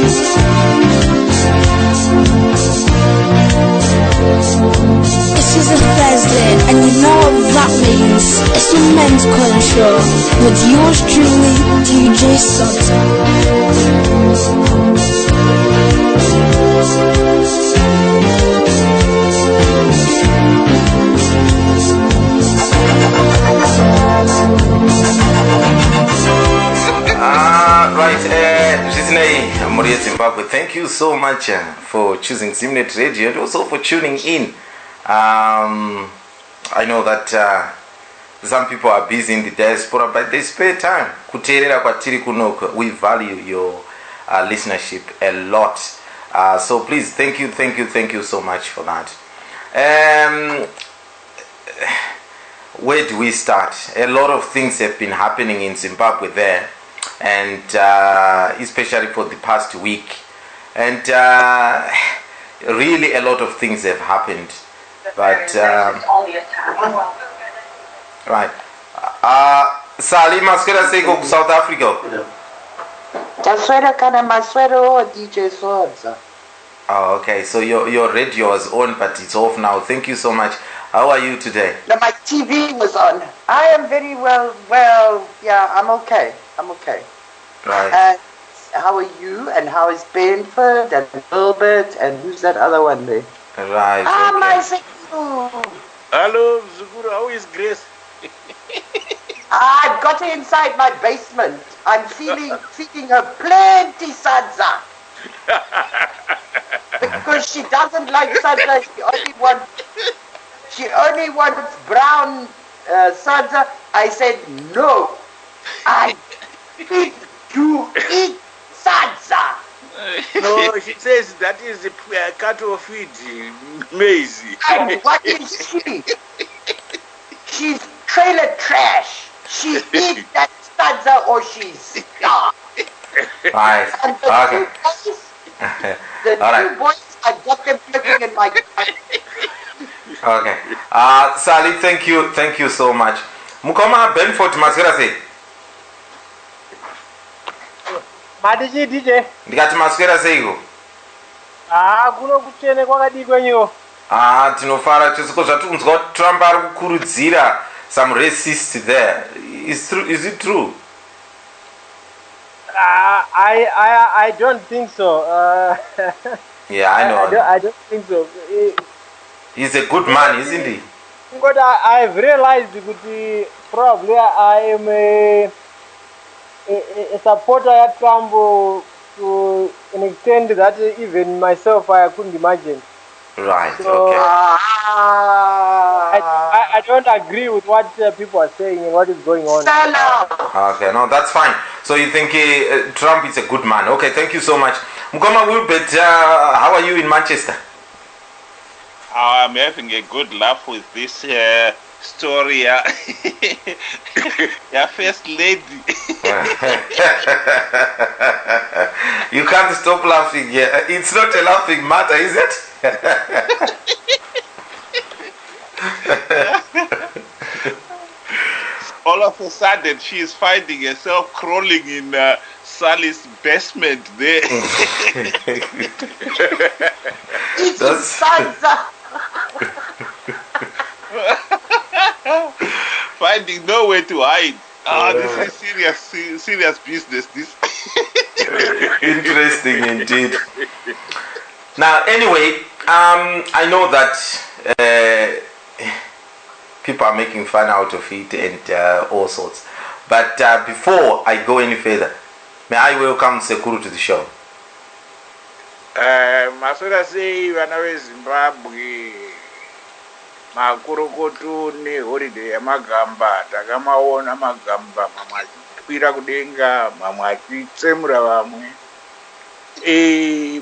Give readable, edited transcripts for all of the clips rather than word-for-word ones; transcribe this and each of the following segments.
This is a Thursday, and you know what that means. It's a men's calling show with yours truly, DJ Sodza. Zimbabwe, thank you so much for choosing Zimnet Radio and also for tuning in. I know that some people are busy in the diaspora, but they spare time. We value your listenership a lot. So please, thank you so much for that. Where do we start? A lot of things have been happening in Zimbabwe there, and especially for the past week, and really a lot of things have happened. But right, Salima Skerasego, South Africa. DJ Sodza. Oh, okay. So your radio was on, but it's off now. Thank you so much. How are you today? No, my TV was on. I am very well. Well, yeah, I'm okay. Right. And how are you? And how is Benford and Gilbert? And who's that other one there? Right. Ah, okay. my Zukuru. Hello, Zukuru. How is Grace? I've got her inside my basement. I'm feeding her plenty Sodza. Because she doesn't like Sodza. She only wants brown Sodza. I said, no. I feed you eat Sodza. No, she says that is the cattle feed, maize. And what is she? She's trailer trash. She eats that Sodza or she's starved. Right. And the Okay. two boys, I got them flipping in my... Okay. Sally, thank you so much. Mukoma Benford Masira say. Madiji DJ. Ndikati Masira seigo. Kuno kuchene kwakadi kwenyu. Tinofara tisiko zvatunzwa Trump ari kukurudzira some racists there. Is it true? I don't think so. Yeah, I know. I don't think so. He's a good man, isn't he? But I've realized that probably I am a supporter of Trump to an extent that even myself I couldn't imagine. Right, So, okay. I don't agree with what people are saying and what is going on. Okay, no, that's fine. So you think Trump is a good man. Okay, thank you so much. Mukoma Wilbert, how are you in Manchester? I'm having a good laugh with this story. Your first lady. You can't stop laughing here. It's not a laughing matter, is it? All of a sudden, she is finding herself crawling in Sally's basement there. It's Sodza. Finding nowhere to hide. This is serious business. This. Interesting indeed. Now, anyway, I know that people are making fun out of it and all sorts. But before I go any further, may I welcome Sekuru to the show? Masoda say vana veZimbabwe makurokoto neholiday yamagamba takamaona magamba mamwe achikwira kudenga mamwe achitsemura vamwe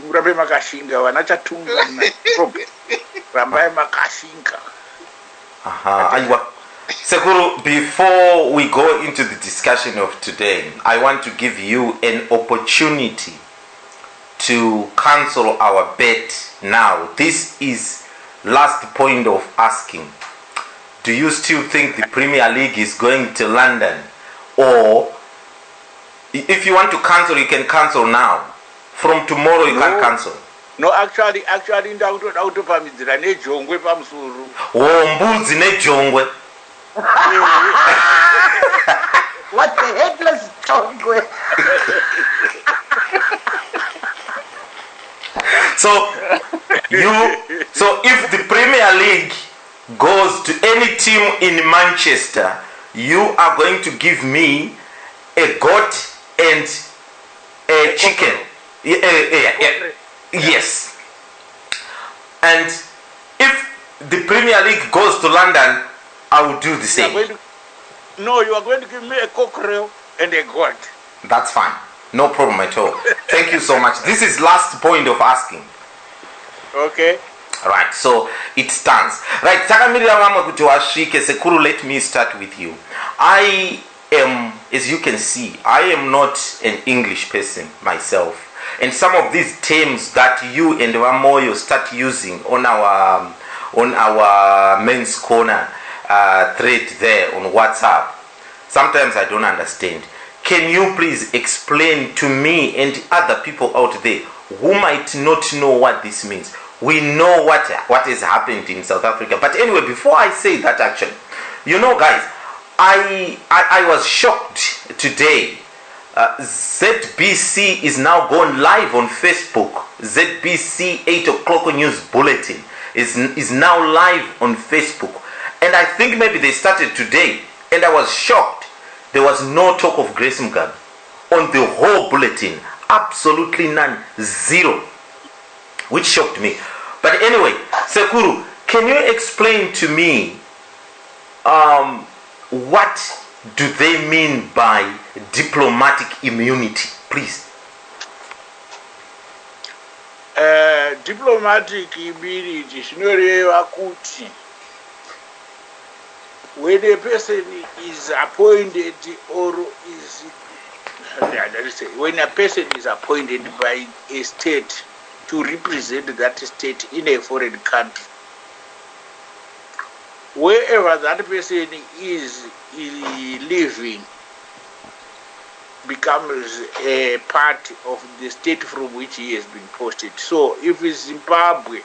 murambe makashinga vana chatunga rambai makashinga. Aiwa. Sekuru, before we go into the discussion of today, I want to give you an opportunity to cancel our bet now. This is last point of asking. Do you still think the Premier League is going to London? Or if you want to cancel, you can cancel now from tomorrow you can't cancel. No, actually ndakutoda kutopamidzira nejongwe pamusoro. Mbudzi nejongwe. What the headless jongwe? So if the Premier League goes to any team in Manchester, you are going to give me a goat and a chicken. Yes. And if the Premier League goes to London, I will do the same. You are going to give me a cockerel and a goat. That's fine. No problem at all. Thank you so much. This is last point of asking. Okay. Right, so it stands. Right, takamirira vamwe kuti wasvike. Sekuru, let me start with you. I am, as you can see, I am not an English person myself. And some of these terms that you and Vamoyo start using on our men's corner thread there on WhatsApp, sometimes I don't understand. Can you please explain to me and other people out there who might not know what this means? We know what has happened in South Africa. But anyway, before I say that, actually, guys, I was shocked today. ZBC is now gone live on Facebook. ZBC 8 o'clock news bulletin is now live on Facebook. And I think maybe they started today. And I was shocked. There was no talk of Grace Mugabe on the whole bulletin. Absolutely none. Zero. Which shocked me. But anyway, Sekuru, can you explain to me what do they mean by diplomatic immunity, please? Diplomatic immunity zvinoreva kuti when a person is appointed or is when a person is appointed by a state to represent that state in a foreign country, wherever that person is living becomes a part of the state from which he has been posted. So if Zimbabwe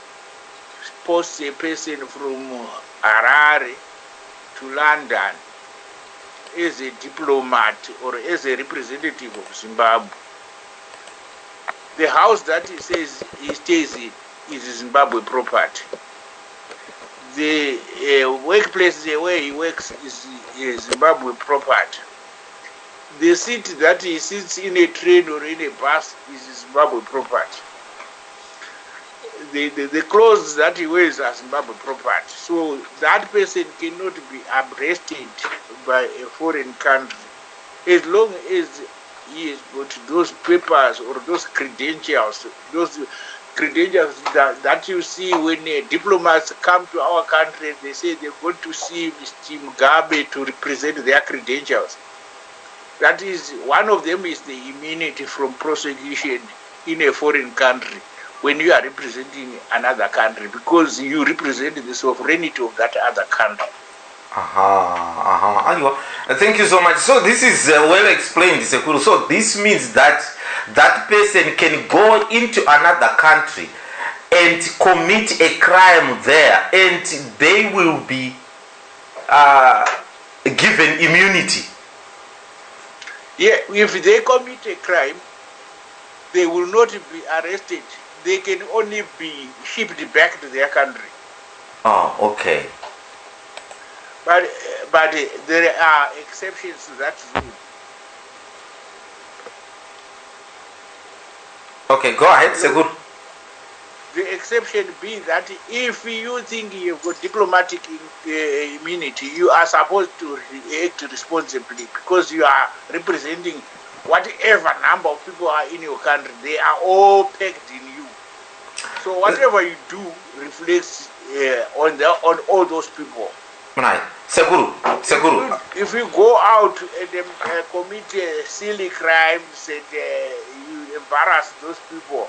posts a person from Harare to London as a diplomat or as a representative of Zimbabwe, the house that he says he stays in is Zimbabwe property. The workplace where he works is Zimbabwe property. The seat that he sits in a train or in a bus is Zimbabwe property. The clothes that he wears are Zimbabwe property. So that person cannot be arrested by a foreign country as long as he has got those papers or those credentials that you see when diplomats come to our country and they say they're going to see Mr. Mugabe to represent their credentials. That is, one of them is the immunity from prosecution in a foreign country when you are representing another country, because you represent the sovereignty of that other country. Thank you so much. So this is well explained, Sekuru. So this means that that person can go into another country and commit a crime there, and they will be given immunity. Yeah, if they commit a crime, they will not be arrested. They can only be shipped back to their country. Oh, okay. But there are exceptions to that rule. Okay, go ahead, Segur. The exception being that if you think you've got diplomatic immunity, you are supposed to react responsibly, because you are representing whatever number of people are in your country. They are all pegged in you. So whatever you do reflects on all those people. Right. Seguru. If you go out and commit silly crimes and you embarrass those people,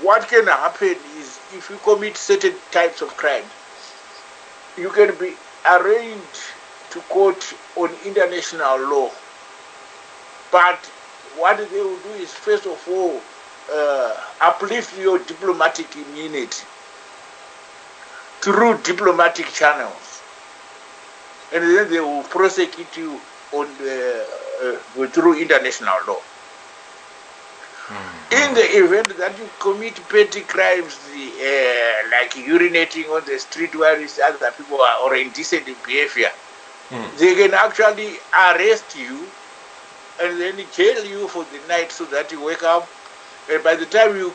what can happen is, if you commit certain types of crime, you can be arraigned to court on international law. But what they will do is, first of all, uplift your diplomatic immunity through diplomatic channels, and then they will prosecute you on through international law. In the event that you commit petty crimes like urinating on the street while other people are, or indecent behavior, they can actually arrest you and then jail you for the night so that you wake up. And by the time you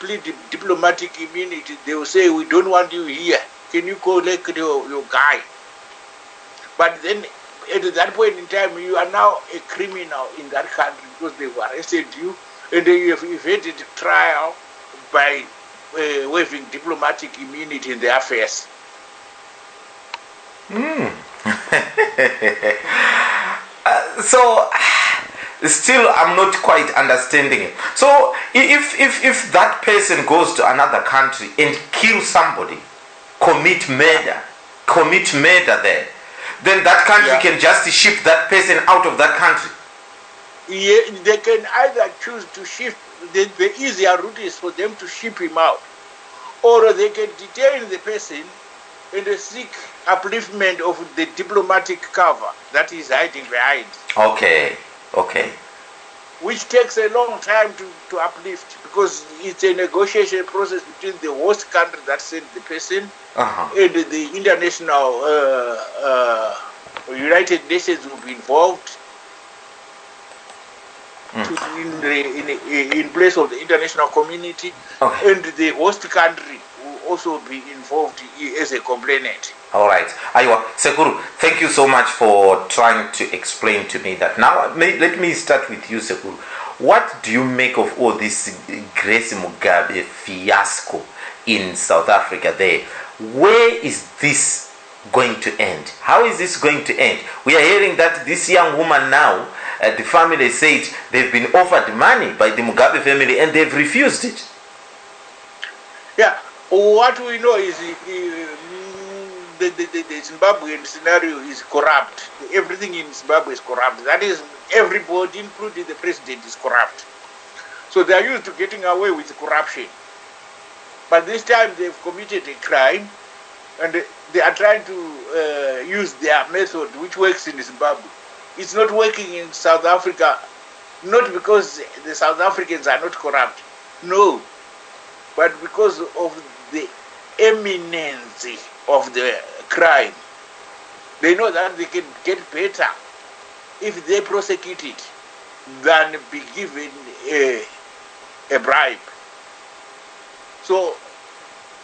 plead diplomatic immunity, they will say, we don't want you here. Can you collect your guy? But then at that point in time, you are now a criminal in that country because they've arrested you and you have evaded trial by waiving diplomatic immunity in their affairs. So still I'm not quite understanding it. So if that person goes to another country and kills somebody, commit murder there, then that country can just ship that person out of that country. Yeah, they can either choose to ship, the easier route is for them to ship him out, or they can detain the person and seek upliftment of the diplomatic cover that is hiding behind. Okay. Which takes a long time to uplift because it's a negotiation process between the host country that sent the person and the international United Nations will be involved in place of the international community, and the host country will also be involved as a complainant. All right. Aywa, Sekuru, thank you so much for trying to explain to me that. Now, let me start with you, Sekuru. What do you make of all this Grace Mugabe fiasco in South Africa there? Where is this going to end? How is this going to end? We are hearing that this young woman now, the family said they've been offered money by the Mugabe family and they've refused it. Yeah, what we know is the Zimbabwean scenario is corrupt. Everything in Zimbabwe is corrupt. That is, everybody, including the president, is corrupt. So they are used to getting away with corruption. But this time they've committed a crime and they are trying to use their method which works in Zimbabwe. It's not working in South Africa, not because the South Africans are not corrupt, no, but because of the eminence of the crime. They know that they can get better if they prosecute it than be given a bribe. So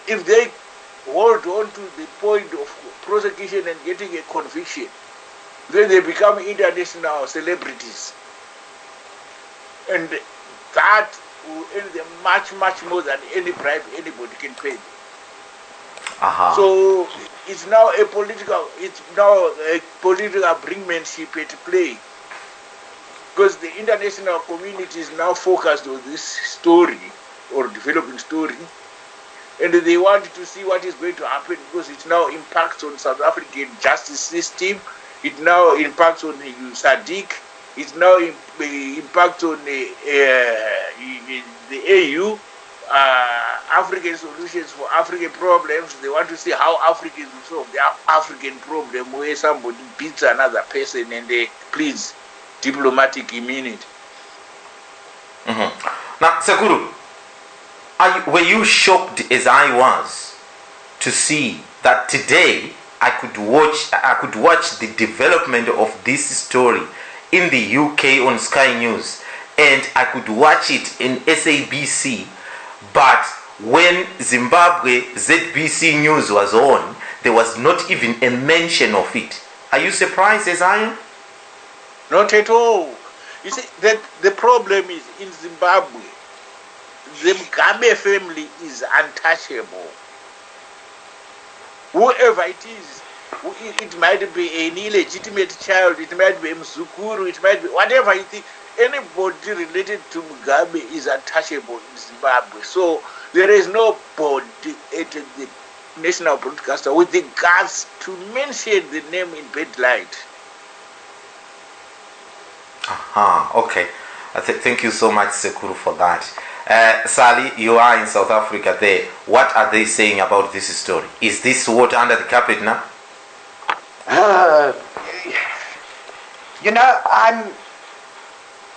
if they hold on to the point of prosecution and getting a conviction, then they become international celebrities. And that will earn them much, much more than any bribe anybody can pay. So it's now a political brinkmanship at play. Because the international community is now focused on this story or developing story. And they want to see what is going to happen because it now impacts on South African justice system. It now impacts on the SADC. It now impacts on the AU, African solutions for African problems. They want to see how Africans will solve their African problem where somebody beats another person and they pleads diplomatic immunity. Now, Sekuru, were you shocked as I was to see that today I could watch the development of this story in the UK on Sky News and I could watch it in SABC, but when Zimbabwe ZBC News was on, there was not even a mention of it. Are you surprised as I am? Not at all. You see, that the problem is in Zimbabwe, the Mugabe family is untouchable. Whoever it is, it might be an illegitimate child, it might be a Mzukuru, it might be whatever you think. Anybody related to Mugabe is untouchable in Zimbabwe. So there is nobody at the national broadcaster with the guts to mention the name in bad light. Okay. Thank you so much, Sekuru, for that. Sally, you are in South Africa there. What are they saying about this story? Is this water under the carpet now?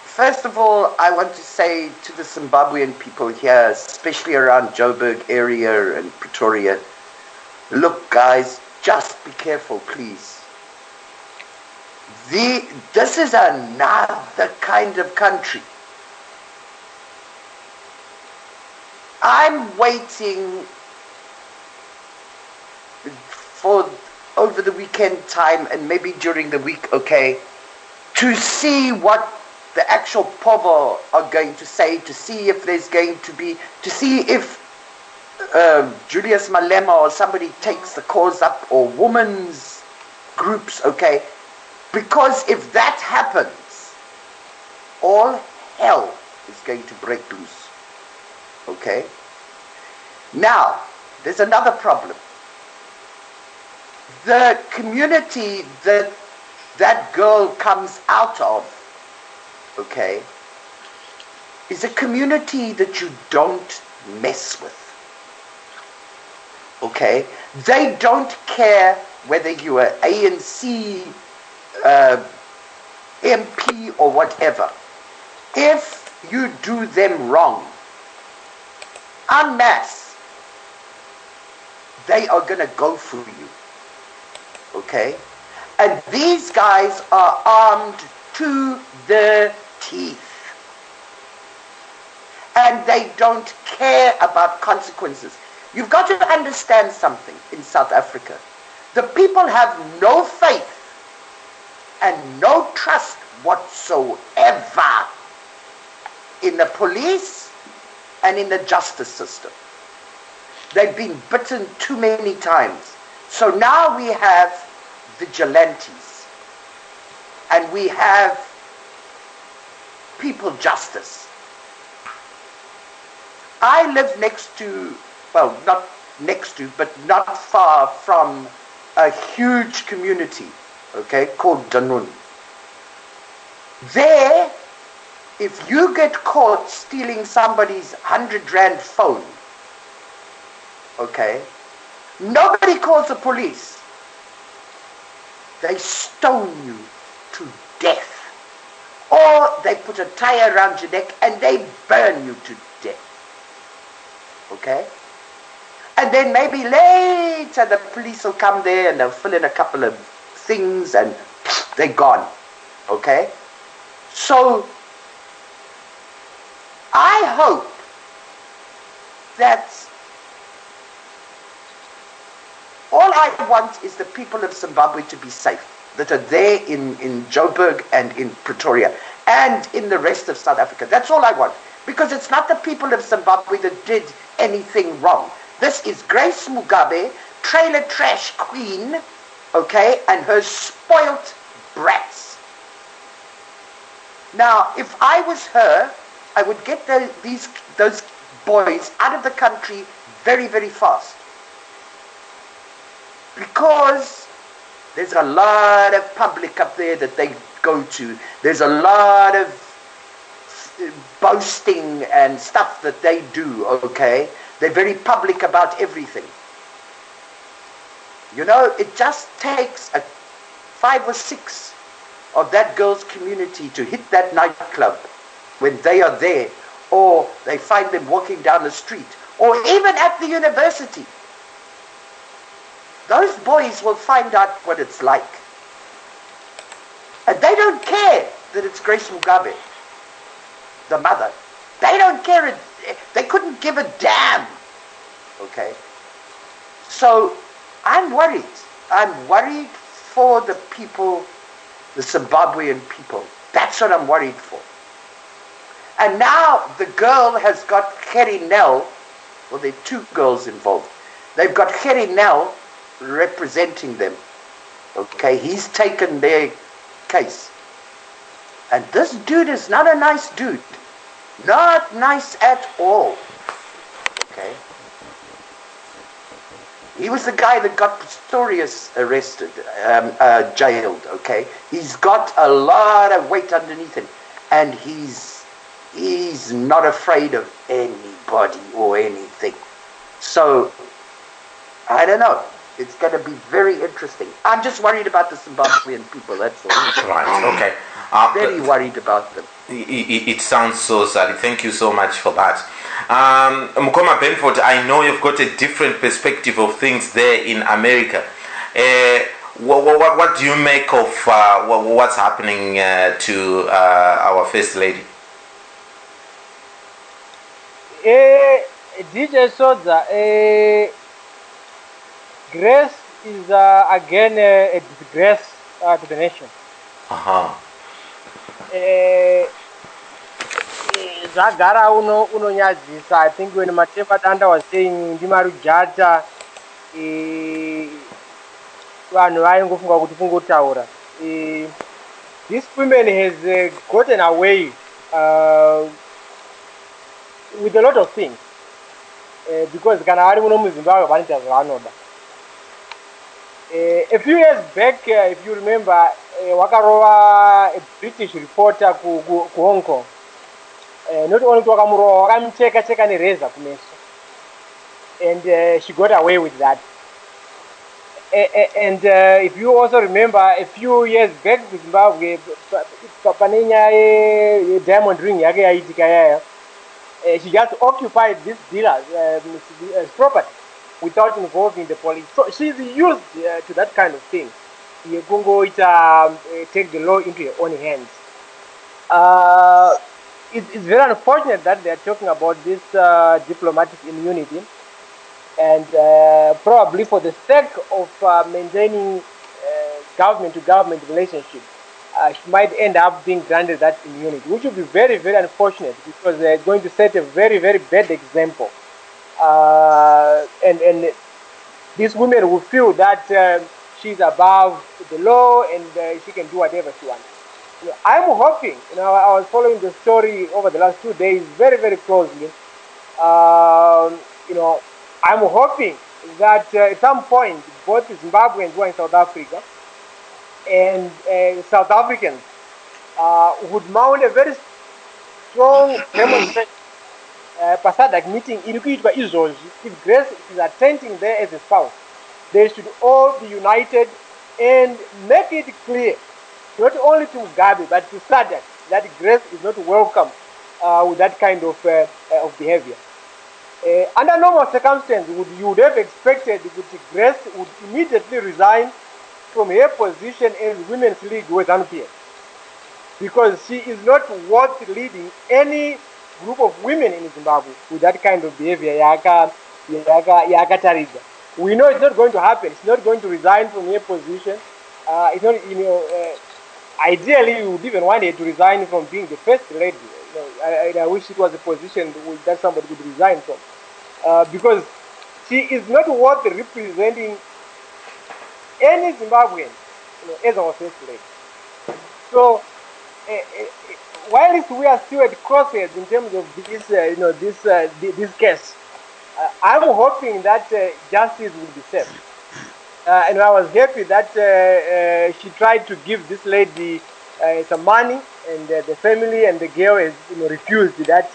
First of all, I want to say to the Zimbabwean people here, especially around Joburg area and Pretoria, look guys, just be careful please. This is another kind of country. I'm waiting for over the weekend time and maybe during the week, okay, to see what the actual Povo are going to say, to see if there's going to be, to see if Julius Malema or somebody takes the cause up, or women's groups, okay, because if that happens, all hell is going to break loose, okay? Now, there's another problem. The community that that girl comes out of, okay, is a community that you don't mess with. Okay? They don't care whether you are ANC, MP or whatever. If you do them wrong, en masse, they are going to go for you. Okay? And these guys are armed to the teeth. And they don't care about consequences. You've got to understand something in South Africa. The people have no faith and no trust whatsoever in the police and in the justice system. They've been bitten too many times. So now we have vigilantes and we have people justice. I live next to, well, not next to, but not far from a huge community, okay, called Danun. There, if you get caught stealing somebody's 100 Rand phone, okay, nobody calls the police. They stone you to death. Or they put a tire around your neck and they burn you to death. Okay? And then maybe later the police will come there and they'll fill in a couple of things and they're gone. Okay? So, I hope that all I want is the people of Zimbabwe to be safe, that are there in Joburg and in Pretoria and in the rest of South Africa. That's all I want. Because it's not the people of Zimbabwe that did anything wrong. This is Grace Mugabe, trailer trash queen, okay, and her spoilt brats. Now, if I was her, I would get those boys out of the country very, very fast. Because there's a lot of public up there that they go to. There's a lot of boasting and stuff that they do, okay? They're very public about everything. You know, it just takes 5 or 6 of that girl's community to hit that nightclub when they are there, or they find them walking down the street, or even at the university. Those boys will find out what it's like. And they don't care that it's Grace Mugabe, the mother. They don't care. They couldn't give a damn. Okay? So, I'm worried. I'm worried for the people, the Zimbabwean people. That's what I'm worried for. And now the girl has got Gerry Nel. Well, there are 2 girls involved. They've got Gerry Nel representing them. Okay, he's taken their case. And this dude is not a nice dude. Not nice at all. Okay. He was the guy that got Pistorius arrested, jailed, okay. He's got a lot of weight underneath him. And he's He's not afraid of anybody or anything. So, I don't know. It's going to be very interesting. I'm just worried about the Zimbabwean people, that's all. Right, okay. Very worried about them. It sounds so sad. Thank you so much for that. Mukoma Benford, I know you've got a different perspective of things there in America. What do you make of what's happening to our First Lady? DJ Sodza, Grace is again a disgrace to the nation. Zvagara unonyadzisa. I think when Matepa Danda was saying ndimarujata vanhu vaingofunga kuti kungotaura. This woman has gotten away with a lot of things because kana vari muno muZimbabwe vanoita zvavanoda. A few years back, if you remember, wakarova a British reporter ku Hong Kong. Not only to wakamurova, wakamucheka nereza kumeso. And she got away with that. And if you also remember, a few years back in Zimbabwe, panenya diamond ring yake yaitika yayo, she just occupied this dealer's property without involving the police. So she's used to that kind of thing. Take the law into your own hands. It's very unfortunate that they are talking about this diplomatic immunity. And probably for the sake of maintaining government-to-government relationship, she might end up being granted that immunity, which would be very, very unfortunate because they're going to set a very, very bad example. And these women will feel that she's above the law and she can do whatever she wants. I'm hoping, I was following the story over the last 2 days very, very closely. I'm hoping that at some point, both Zimbabweans who are in South Africa and South Africans would mount a very strong demonstration. Pasadak meeting in if Grace is attending there as a spouse, they should all be united and make it clear, not only to Mugabe, but to Sadak, that Grace is not welcome with that kind of behavior. Under normal circumstances, you would have expected that Grace would immediately resign from her position as Women's League with NPS, because she is not worth leading any group of women in Zimbabwe with that kind of behavior. We know it's not going to happen. She's not going to resign from her position. It's not, ideally, we would even want her to resign from being the first lady. I wish it was a position that somebody could resign from. Because she is not worth representing any Zimbabwean as our first lady. So, while we are still at crossroads in terms of this case, I'm hoping that justice will be served. And I was happy that she tried to give this lady some money, and the family and the girl has refused that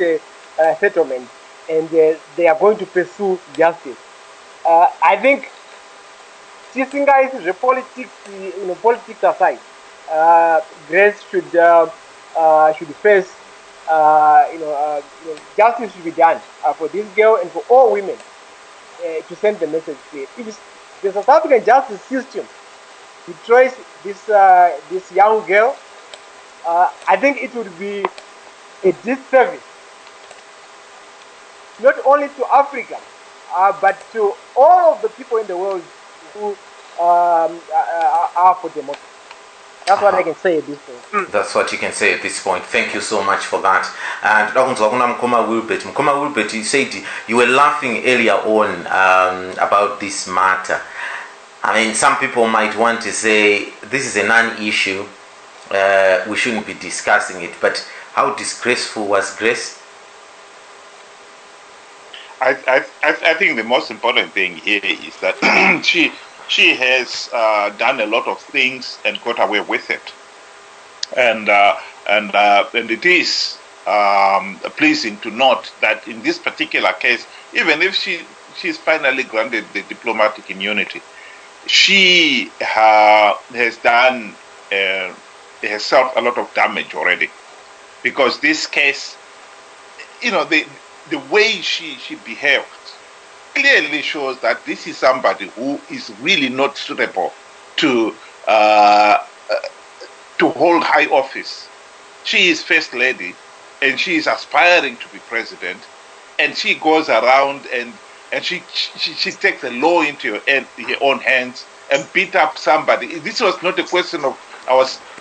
settlement, and they are going to pursue justice. I think guys, the politics, politics aside, Grace should face, justice should be done for this girl and for all women to send the message clear. If the South African justice system betrays this young girl, I think it would be a disservice not only to Africa, but to all of the people in the world who are for democracy. That's what I can say at this point. That's what you can say at this point. Thank you so much for that. And Mkoma Wilbert, you said you were laughing earlier on about this matter. I mean, some people might want to say this is a non-issue. We shouldn't be discussing it. But how disgraceful was Grace? I think the most important thing here is that she has done a lot of things and got away with it, and it is pleasing to note that in this particular case, even if she's finally granted the diplomatic immunity, she has done herself a lot of damage already, because this case, the way she behaved clearly shows that this is somebody who is really not suitable to hold high office. She is first lady, and she is aspiring to be president, and she goes around and she takes the law into her own hands and beat up somebody. This was not a question of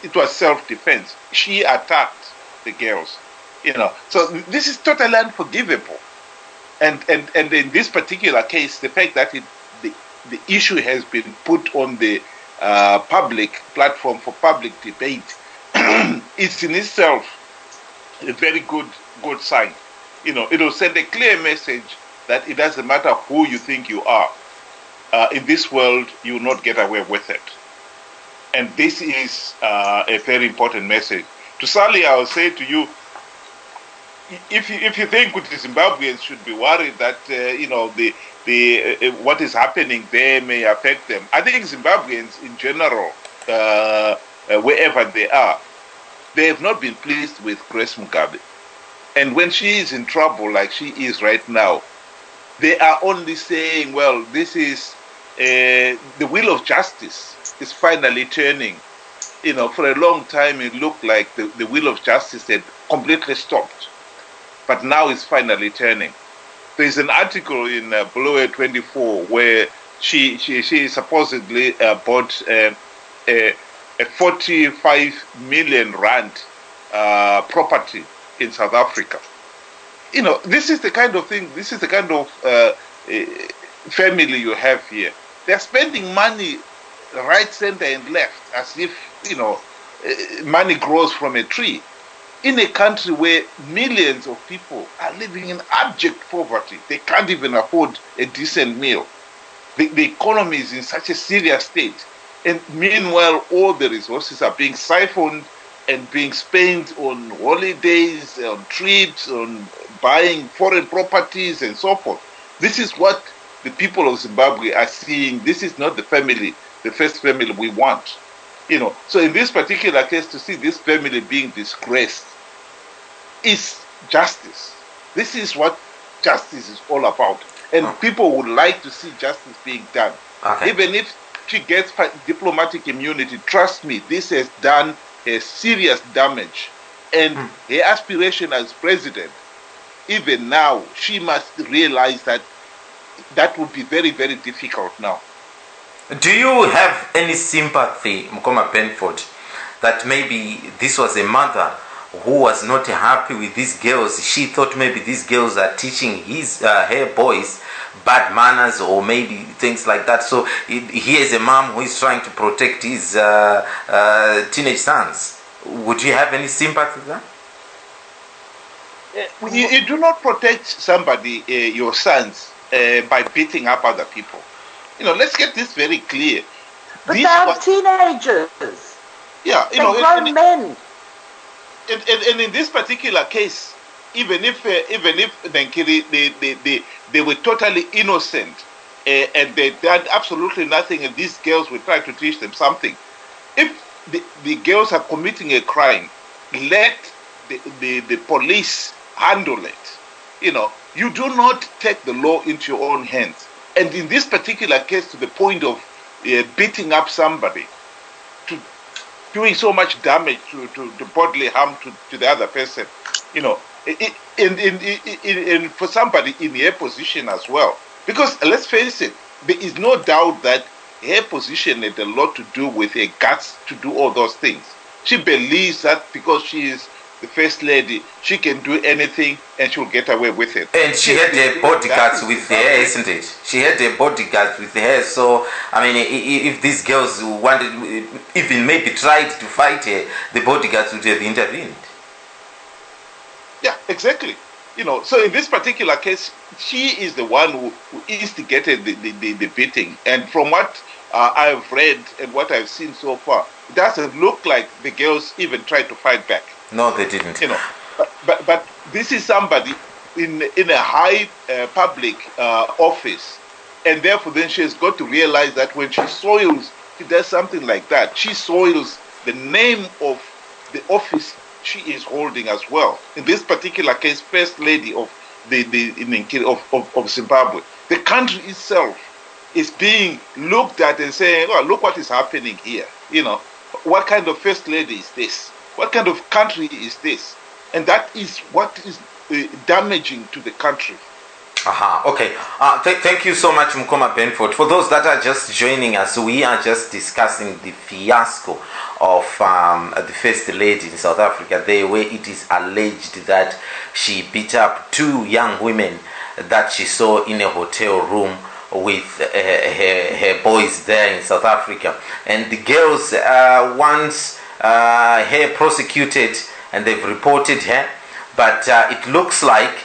it was self-defense. She attacked the girls, So this is totally unforgivable. And in this particular case, the fact that the issue has been put on the public platform for public debate, it's in itself a very good sign. It will send a clear message that it doesn't matter who you think you are. In this world, you will not get away with it. And this is a very important message. To Sally, I will say to you, if you think the Zimbabweans should be worried that what is happening there may affect them, I think Zimbabweans in general, wherever they are, they have not been pleased with Grace Mugabe. And when she is in trouble like she is right now, they are only saying, well, this is the wheel of justice is finally turning. For a long time it looked like the wheel of justice had completely stopped. But now it's finally turning. There's an article in Below 24 where she supposedly bought a 45 million rand property in South Africa. This is the kind of thing, this is the kind of family you have here. They're spending money right, center, and left as if, money grows from a tree. In a country where millions of people are living in abject poverty, they can't even afford a decent meal. The economy is in such a serious state. And meanwhile, all the resources are being siphoned and being spent on holidays, on trips, on buying foreign properties, and so forth. This is what the people of Zimbabwe are seeing. This is not the first family we want. So in this particular case, to see this family being disgraced is justice. This is what justice is all about. And people would like to see justice being done. Okay. Even if she gets diplomatic immunity, trust me, this has done a serious damage. And her aspiration as president, even now, she must realize that would be very, very difficult now. Do you have any sympathy, Mukoma Benford, that maybe this was a mother who was not happy with these girls? She thought maybe these girls are teaching her boys bad manners or maybe things like that. So here's a mom who is trying to protect his teenage sons. Would you have any sympathy with that? You do not protect somebody, your sons, by beating up other people. Let's get this very clear. But they are teenagers. Yeah, they're grown men. And in this particular case, even if they were totally innocent and they did absolutely nothing, and these girls were trying to teach them something. If the girls are committing a crime, let the police handle it. You do not take the law into your own hands. And in this particular case, to the point of beating up somebody, to doing so much damage to bodily harm to the other person, and for somebody in her position as well. Because let's face it, there is no doubt that her position had a lot to do with her guts to do all those things. She believes that because she is the first lady, she can do anything and she'll get away with it. And she had her bodyguards with her, isn't it? She had her bodyguards with her. So, if these girls wanted, even maybe tried to fight her, the bodyguards would have intervened. Yeah, exactly. So in this particular case, she is the one who instigated the beating. And from what I've read and what I've seen so far, it doesn't look like the girls even tried to fight back. No, they didn't. but this is somebody in a high public office, and therefore then she has got to realize that when she does something like that, she soils the name of the office she is holding as well. In this particular case, First Lady of of Zimbabwe. The country itself is being looked at and saying, "Oh, look what is happening here." What kind of First Lady is this? What kind of country is this? And that is what is damaging to the country. Okay. Thank you so much, Mkoma Benford. For those that are just joining us, we are just discussing the fiasco of the First Lady in South Africa, there where it is alleged that she beat up 2 young women that she saw in a hotel room with her boys there in South Africa. And the girls want her prosecuted, and they've reported her. But it looks like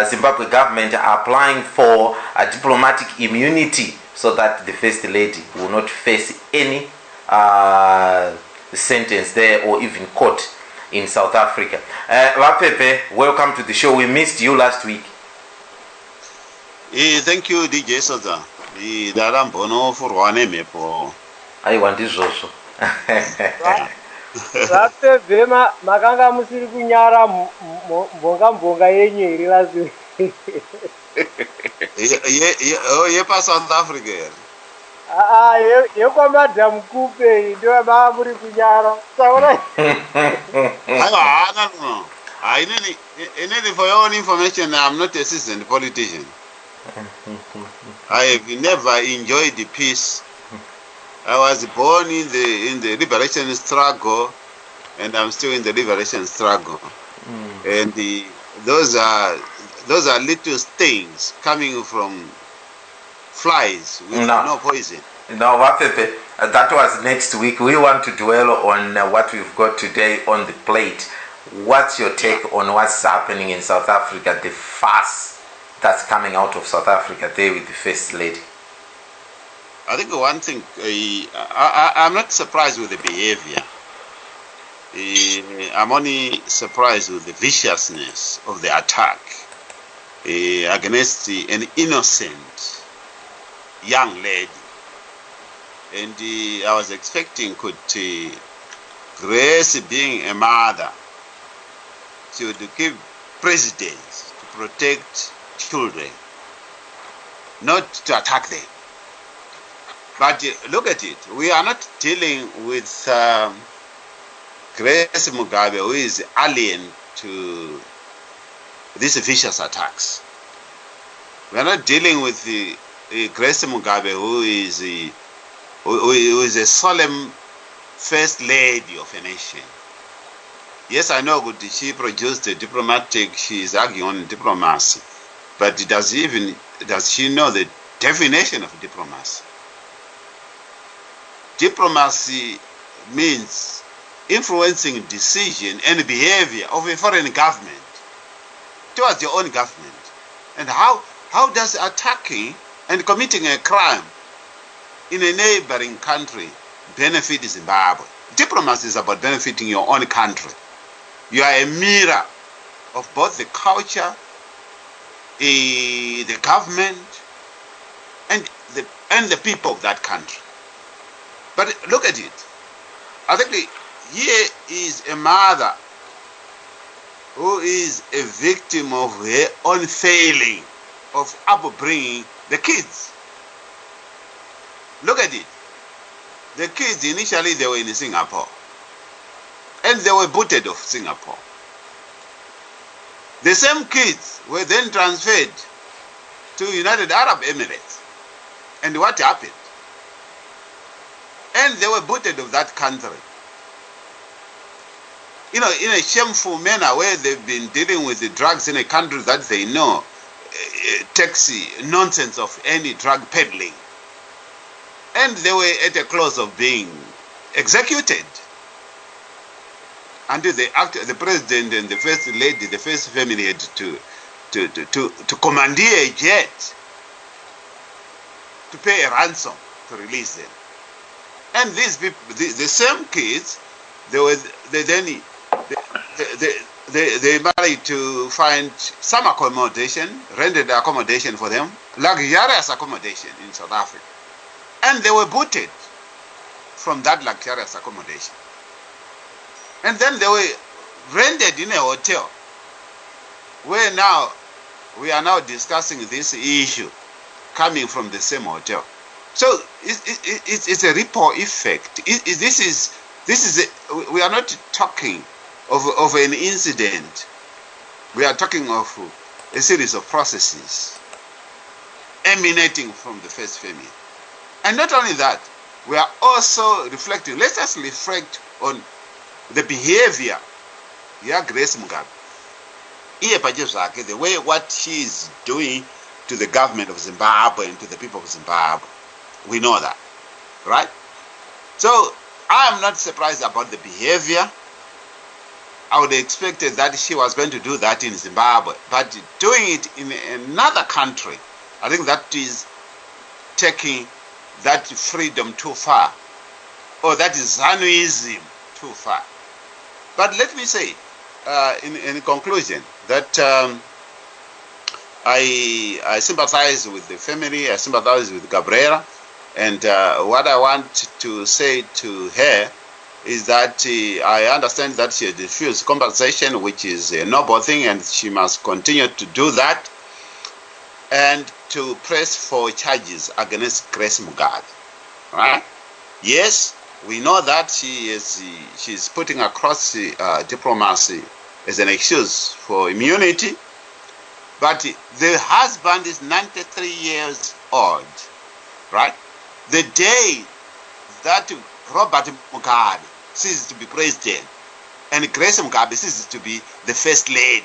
Zimbabwe government are applying for a diplomatic immunity so that the First Lady will not face any sentence there or even court in South Africa. Vapepe, welcome to the show. We missed you last week. Thank you, DJ Sodza. Darambono for one mepo. I want this also. Vapepe makanga musiri kunyara mbonga yenyu iri last week. Yepa South Africa. Madam Coupe, do a baburi kunyara. No. I need for your own information. I'm not a seasoned politician. I have never enjoyed the peace. I was born in the liberation struggle, and I'm still in the liberation struggle. And those are little stings coming from flies with no poison. No, Vapepe, that was next week. We want to dwell on what we've got today on the plate. What's your take on what's happening in South Africa, the fuss that's coming out of South Africa there with the First Lady? I think one thing, I'm not surprised with the behavior. I'm only surprised with the viciousness of the attack against an innocent young lady. And I was expecting Grace, being a mother, she would give precedence to protect children, not to attack them. But look at it. We are not dealing with Grace Mugabe, who is alien to these vicious attacks. We are not dealing with Grace Mugabe, who is a solemn First Lady of a nation. Yes, I know good. She produced a diplomatic. She is arguing on diplomacy, but does she know the definition of diplomacy? Diplomacy means influencing decision and behavior of a foreign government towards your own government. And how does attacking and committing a crime in a neighboring country benefit Zimbabwe? Diplomacy is about benefiting your own country. You are a mirror of both the culture, the government, and the people of that country. But look at it. I think here is a mother who is a victim of her own failing of upbringing the kids. Look at it. The kids, initially they were in Singapore, and they were booted off Singapore. The same kids were then transferred to United Arab Emirates. And what happened? And they were booted of that country. In a shameful manner, where they've been dealing with the drugs in a country that they know takes nonsense of any drug peddling. And they were at a close of being executed. Until the president and the first lady, the first family had to commandeer a jet to pay a ransom to release them. And these people, the same kids, they managed to find some accommodation, rented accommodation for them, luxurious accommodation in South Africa. And they were booted from that luxurious accommodation. And then they were rented in a hotel, where now we are now discussing this issue coming from the same hotel. So it's a ripple effect. We are not talking of an incident. We are talking of a series of processes emanating from the first family. And not only that, we are also reflecting. Let us reflect on the behavior of Grace Mugabe. The way what she is doing to the government of Zimbabwe and to the people of Zimbabwe. We know that, right? So I am not surprised about the behavior. I would have expected that she was going to do that in Zimbabwe, but doing it in another country, I think that is taking that freedom too far, or that is Zanuism too far. But let me say, in conclusion, that I sympathize with the family, I sympathize with Gaberilla, and what I want to say to her is that I understand that she has refused compensation, which is a noble thing, and she must continue to do that, and to press for charges against Grace Mugabe. Right? Yes, we know that she's putting across diplomacy as an excuse for immunity, but the husband is 93 years old, right? The day that Robert Mugabe ceases to be president and Grace Mugabe ceases to be the first lady.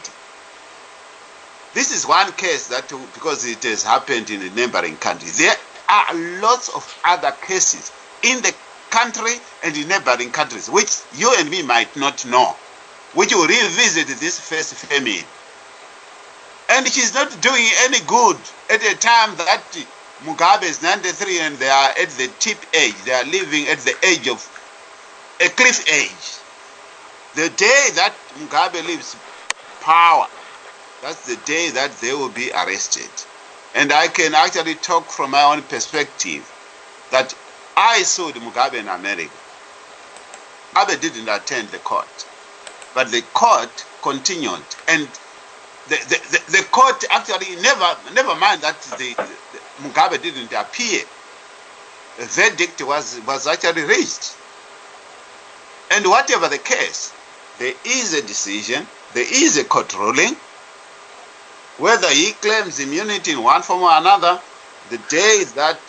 This is one case that, because it has happened in a neighboring country, there are lots of other cases in the country and in neighboring countries, which you and me might not know, which will revisit this first family. And she's not doing any good at a time that Mugabe is 93 and they are at the tip age. They are living at the edge of a cliff edge. The day that Mugabe leaves power, that's the day that they will be arrested. And I can actually talk from my own perspective that I sued Mugabe in America. Mugabe didn't attend the court, but the court continued, and the court actually never mind that the Mugabe didn't appear. A verdict was actually reached. And whatever the case, there is a decision, there is a court ruling. Whether he claims immunity in one form or another, the day that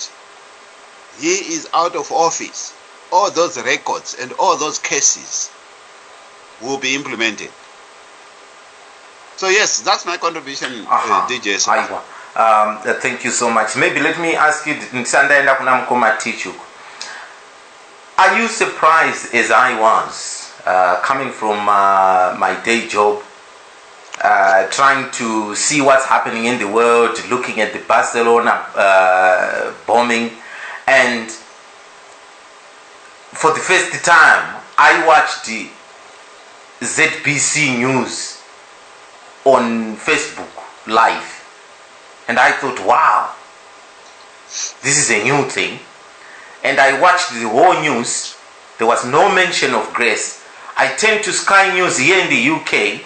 he is out of office, all those records and all those cases will be implemented. So yes, that's my contribution, DJ. Thank you so much. Maybe let me ask you, are you surprised as I was, coming from my day job, trying to see what's happening in the world, looking at the Barcelona bombing, and for the first time I watched the ZBC News on Facebook Live, and I thought, wow, this is a new thing. And I watched the whole news. There was no mention of Grace. I turned to Sky News here in the UK,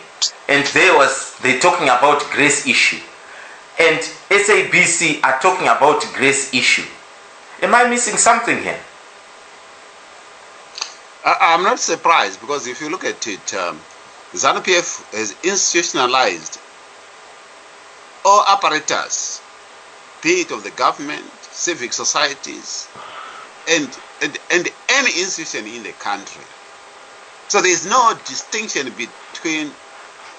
and they're talking about Grace issue, and SABC are talking about Grace issue. Am I missing something here? I'm not surprised, because if you look at it, ZANU-PF has institutionalized all apparatus, be it of the government, civic societies, and any institution in the country. So there is no distinction between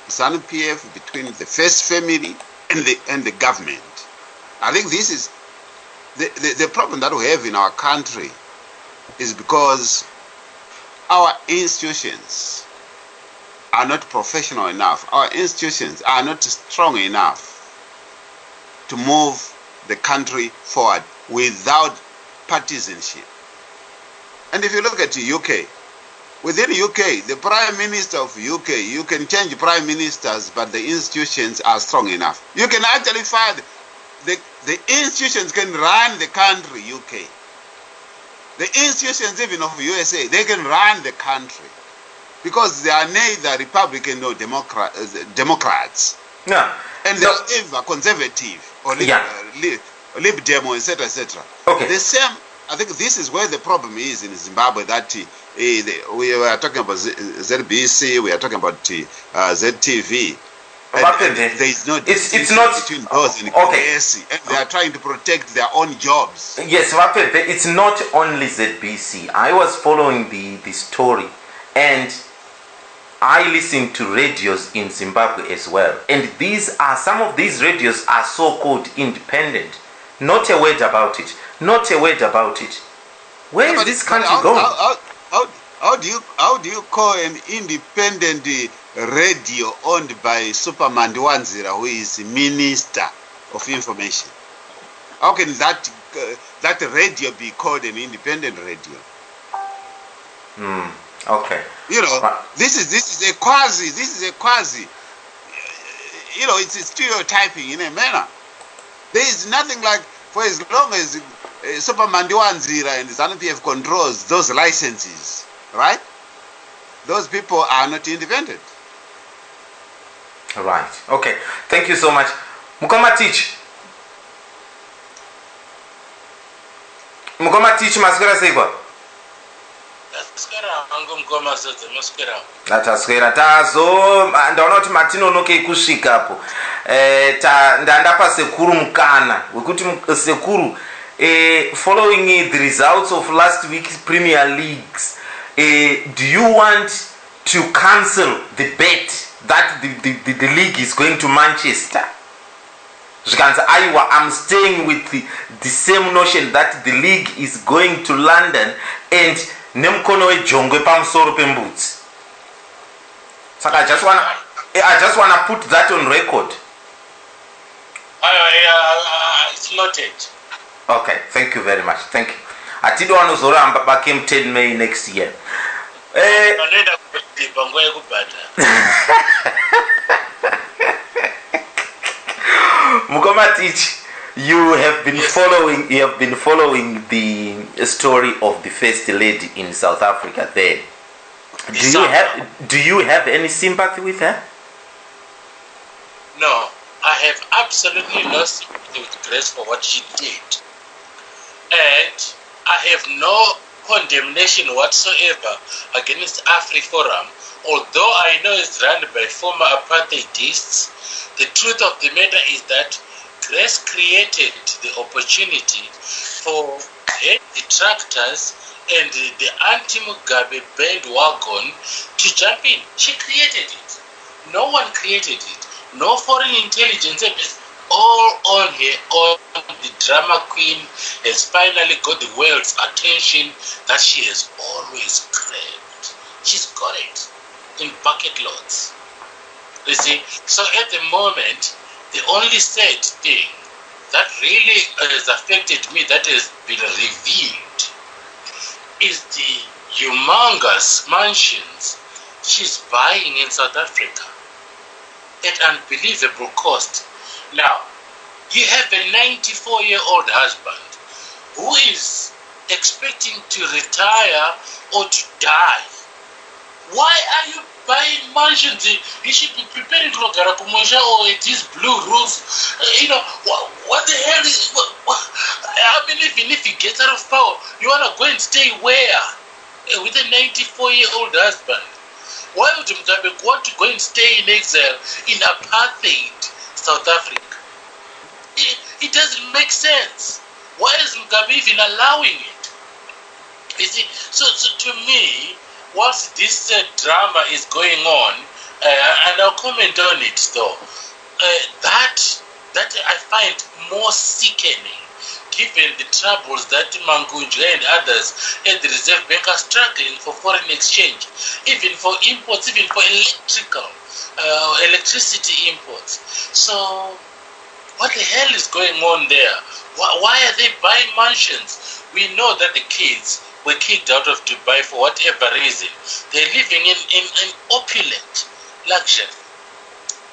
ZANU-PF, between the first family and the government. I think this is the problem that we have in our country, is because our institutions are not professional enough. Our institutions are not strong enough to move the country forward without partisanship. And if you look at the UK, within UK, the Prime Minister of UK, you can change Prime Ministers, but the institutions are strong enough. You can actually find the institutions can run the country, UK. The institutions even of USA, they can run the country because they are neither Republican nor Democrats. Yeah. And they're either conservative or Lib Dem, etc., etc. Okay. The same, I think this is where the problem is in Zimbabwe, that we are talking about ZBC, we are talking about ZTV. And there is no it's not between those and KSC, and they are trying to protect their own jobs. Yes, it's not only ZBC. I was following the story, and I listened to radios in Zimbabwe as well. And some of these radios are so-called independent. Not a word about it. Not a word about it. Where is this country going? How do you call an independent radio owned by Superman Wanzira, who is Minister of Information? How can that radio be called an independent radio? Okay. You know, this is a quasi. You know, it's stereotyping in a manner. There is nothing like, for as long as Superman Wanzira and ZANU-PF controls those licenses, right? Those people are not independent. Right. Okay. Thank you so much. Mukoma teach. Maskera Segwa. Taskera tazo ndaona kuti matinonoke kusvika hapo. Ndandapa sekuru mukana wekuti sekuru following the results of last week's Premier Leagues, do you want to cancel the bet that the league is going to Manchester? I'm staying with the same notion that the league is going to London and nemkono ejongwe pamusoro pembudzi. So I just want to put that on record. It's noted. Okay, thank you very much. Thank you. Atido anozoramba back in 10 May next year. Mukomatich, you have been following the story of the first lady in South Africa there. Do you have any sympathy with her? No, I have absolutely no sympathy with Grace for what she did. And I have no condemnation whatsoever against AfriForum, although I know it's run by former apartheidists. The truth of the matter is that Grace created the opportunity for her detractors and the anti-Mugabe bandwagon to jump in. She created it. No one created it. No foreign intelligence service. All on her own. The drama queen has finally got the world's attention that she has always craved. She's got it in bucket loads. You see, so at the moment, the only sad thing that really has affected me, that has been revealed, is the humongous mansions she's buying in South Africa at unbelievable cost. Now, you have a 94-year-old husband who is expecting to retire or to die. Why are you buying mansions? You should be preparing to go to Kumusha or at these blue roofs. What the hell is... I mean, even if he gets out of power, you want to go and stay where? With a 94-year-old husband. Why would Mugabe want to go and stay in exile in apartheid South Africa? It doesn't make sense. Why is Mugabe even allowing it? You see, so to me, whilst this drama is going on, and I'll comment on it though, that I find more sickening, given the troubles that Mangunja and others at the Reserve Bank are struggling for foreign exchange, even for imports, even for electricity imports. So, what the hell is going on there? Why are they buying mansions? We know that the kids were kicked out of Dubai for whatever reason. They're living in opulent luxury.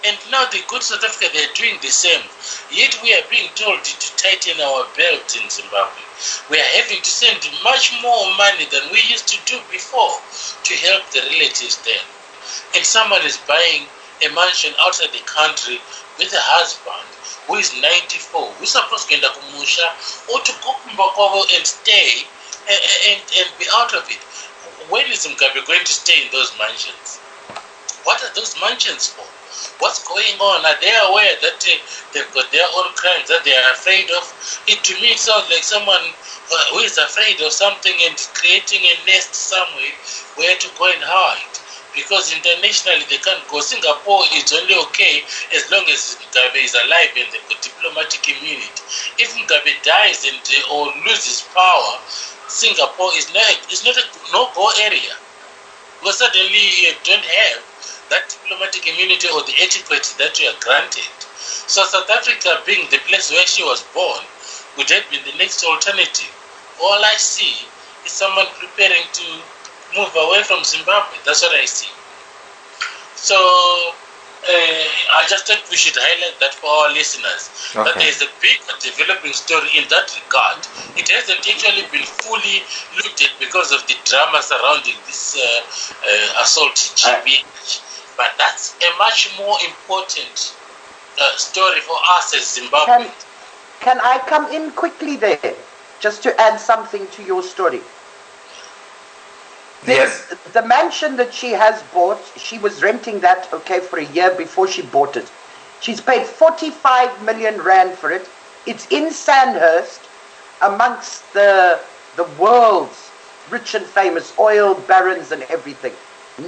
And now the good South Africa, they're doing the same. Yet we are being told to tighten our belt in Zimbabwe. We are having to send much more money than we used to do before to help the relatives there. And someone is buying a mansion outside the country with a husband who is 94, who's supposed to go to Kumusha or to go and stay and be out of it. When is Mugabe going to stay in those mansions? What are those mansions for? What's going on? Are they aware that they've got their own crimes that they are afraid of? To me, it sounds like someone who is afraid of something and creating a nest somewhere where to go and hide. Because internationally they can't go. Singapore is only okay as long as Mugabe is alive and they've got diplomatic immunity. If Mugabe dies and or loses power, Singapore is not a no-go area. Because suddenly you don't have that diplomatic immunity or the etiquette that you are granted. So South Africa, being the place where she was born, would have been the next alternative. All I see is someone preparing to move away from Zimbabwe. That's what I see. So I just thought we should highlight that for our listeners, that there is a big developing story in that regard. It hasn't actually been fully looked at because of the drama surrounding this assault GBH. But that's a much more important story for us as Zimbabwe. Can I come in quickly there, just to add something to your story? Yes. The mansion that she has bought, she was renting that, for a year before she bought it. She's paid 45 million rand for it. It's in Sandhurst, amongst the world's rich and famous oil barons and everything.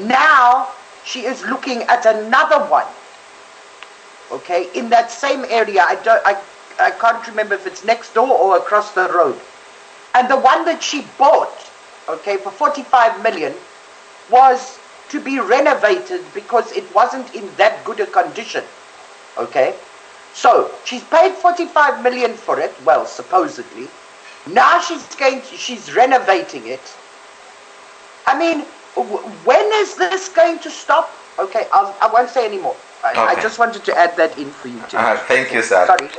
Now she is looking at another one, in that same area. I can't remember if it's next door or across the road. And the one that she bought, for 45 million, was to be renovated because it wasn't in that good a condition. So she's paid 45 million for it, well, supposedly. Now she's renovating it. I mean, when is this going to stop? I won't say anymore. I just wanted to add that in for you too. Thank you, sir. Sorry.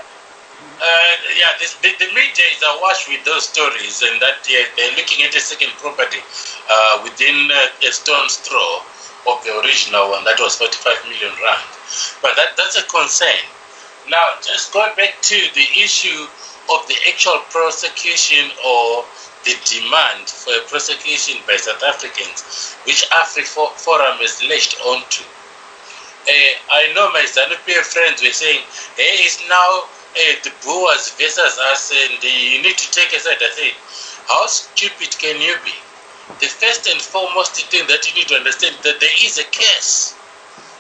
The media is awash with those stories, and that they're looking at a second property within a stone's throw of the original one that was 45 million rand. But that's a concern. Now, just going back to the issue of the actual prosecution or the demand for a prosecution by South Africans, which AfriForum has latched onto. I know my ZANU-PF friends were saying, hey, it's now the Boers versus us and you need to take a side. I say, how stupid can you be? The first and foremost thing that you need to understand that there is a case.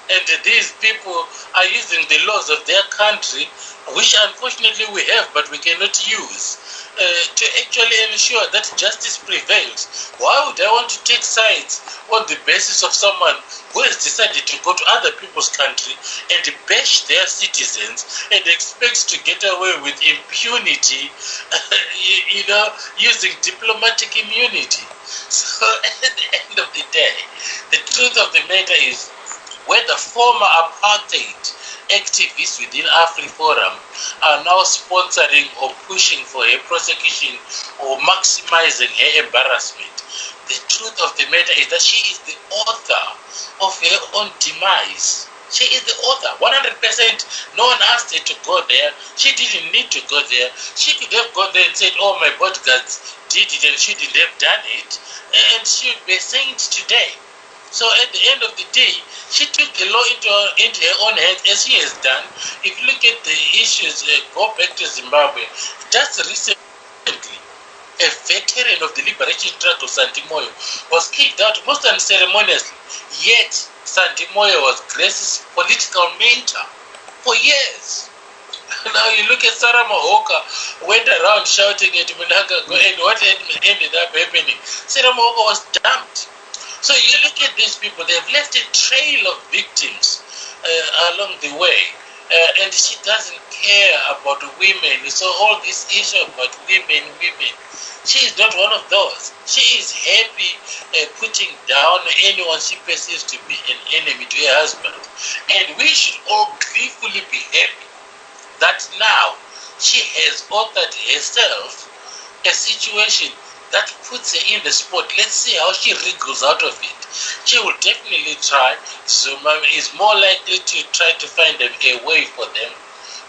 And these people are using the laws of their country, which unfortunately we have, but we cannot use, to actually ensure that justice prevails. Why would I want to take sides on the basis of someone who has decided to go to other people's country and bash their citizens and expects to get away with impunity, using diplomatic immunity? So at the end of the day, the truth of the matter is, where the former apartheid activists within AfriForum are now sponsoring or pushing for her prosecution or maximizing her embarrassment, the truth of the matter is that she is the author of her own demise. She is the author, 100%. No one asked her to go there. She didn't need to go there. She could have gone there and said, oh, my bodyguards did it and she didn't have done it. And she would be a saint today. So at the end of the day, she took the law into her own hands, as she has done. If you look at the issues, go back to Zimbabwe, just recently, a veteran of the liberation struggle, Santimoyo, was kicked out most unceremoniously. Yet, Santimoyo was Grace's political mentor for years. Now you look at Sarah Mahoka, went around shouting at Munanga, and what ended up happening? Sarah Mahoka was dumped. So you look at these people, they've left a trail of victims along the way. and she doesn't care about women. So all this issue about women, she is not one of those. She is happy putting down anyone she perceives to be an enemy to her husband. And we should all gleefully be happy that now she has authored herself a situation that puts her in the spot. Let's see how she wriggles out of it. She will definitely try. Zuma is more likely to try to find a way for them.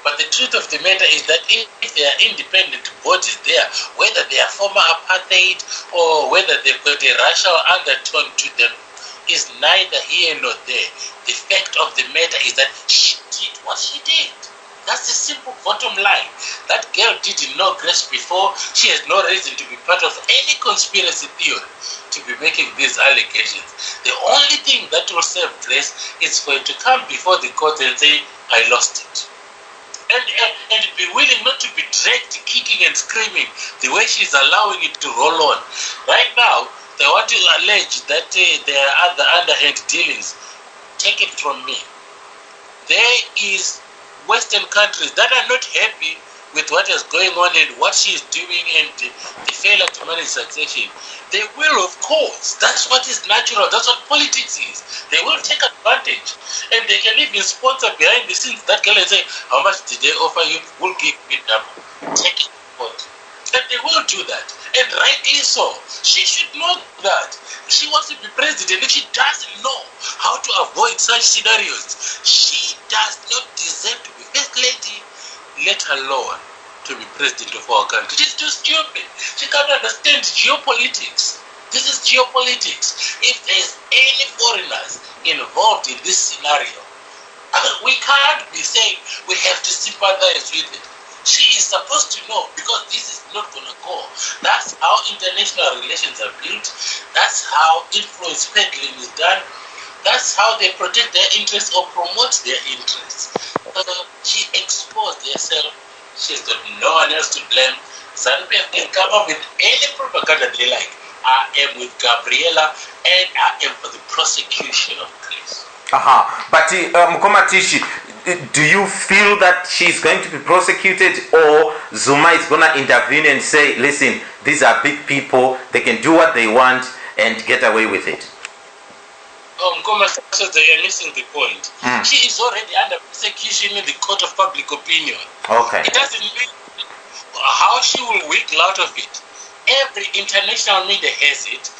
But the truth of the matter is that if there are independent bodies there, whether they are former apartheid or whether they've got a racial undertone to them, is neither here nor there. The fact of the matter is that she did what she did. That's the simple bottom line. That girl didn't know Grace before. She has no reason to be part of any conspiracy theory to be making these allegations. The only thing that will save Grace is for her to come before the court and say, I lost it. And be willing not to be dragged kicking and screaming the way she's allowing it to roll on. Right now, they want to allege that there are other underhand dealings. Take it from me. There is Western countries that are not happy with what is going on and what she is doing and the failure to manage succession. They will, of course. That's what is natural. That's what politics is. They will take advantage. And they can even sponsor behind the scenes that girl and say, how much did they offer you? We'll give you double. Take it forward. And they will do that. And rightly so. She should know that. She wants to be president and she doesn't know how to avoid such scenarios. She does not deserve to be first lady, let alone to be president of our country. She's too stupid. She can't understand geopolitics. This is geopolitics. If there's any foreigners involved in this scenario, we can't be saying we have to sympathize with it. She is supposed to know because this is not going to go. That's how international relations are built. That's how influence peddling is done. That's how they protect their interests or promote their interests. She exposed herself. She's got no one else to blame. Zambia can come up with any propaganda they like. I am with Gabriella and I am for the prosecution of Grace. But Mkoma Tishi, do you feel that she's going to be prosecuted or Zuma is going to intervene and say, listen, these are big people, they can do what they want and get away with it? Mkoma says they are missing the point. She is already under persecution in the court of public opinion. Okay. It doesn't mean how she will wiggle out of it. Every international media has it.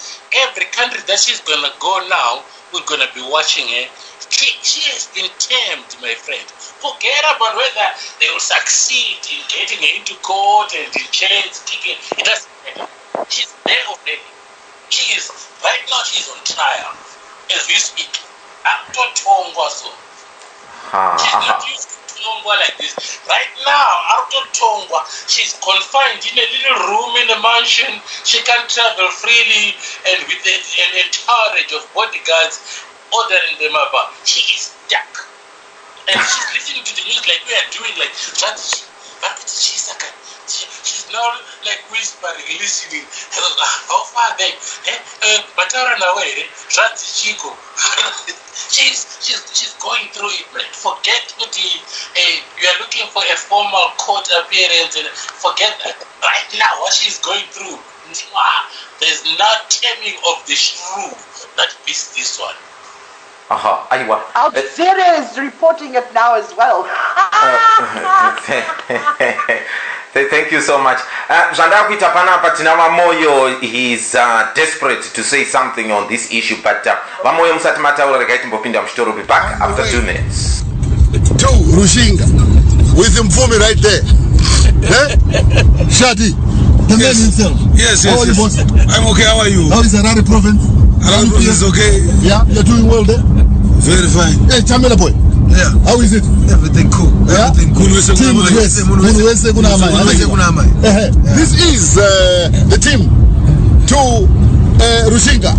Every country that she's going to go now, we're going to be watching her. She has been tamed, my friend. Forget about whether they will succeed in getting her into court and in chains, kicking. It doesn't matter. She's there already. Right now she's on trial. As we speak. She's not used to Tongwa like this. Right now, out of Tongwa, she's confined in a little room in a mansion. She can't travel freely and with an entourage of bodyguards ordering them about. She is stuck. And she's listening to the news like we are doing, like, she's now like whispering, listening. How far they? She's going through it, man. Forget what you are looking for a formal court appearance and forget that. Right now, what she's going through, there's no taming of the shrew that beats this one. Al Jazeera is reporting it now as well. Thank you so much. Zvandakuita panapa tina Vamoyo, he's desperate to say something on this issue, but Vamoyo musati mataura rekaiti mbopinda muchitoro. Be back after 2 minutes. To Rushinga with Mfumi right there. Shadi, the man himself. Yes. How are you, boss? I'm okay. How are you? How is Harare province? Harare province is okay. Yeah, you're doing well there. Very fine. Hey, Chamela boy. Yeah. How is it? Everything cool. Yeah? Everything cool. Team Grace. This is the team to Rushinga.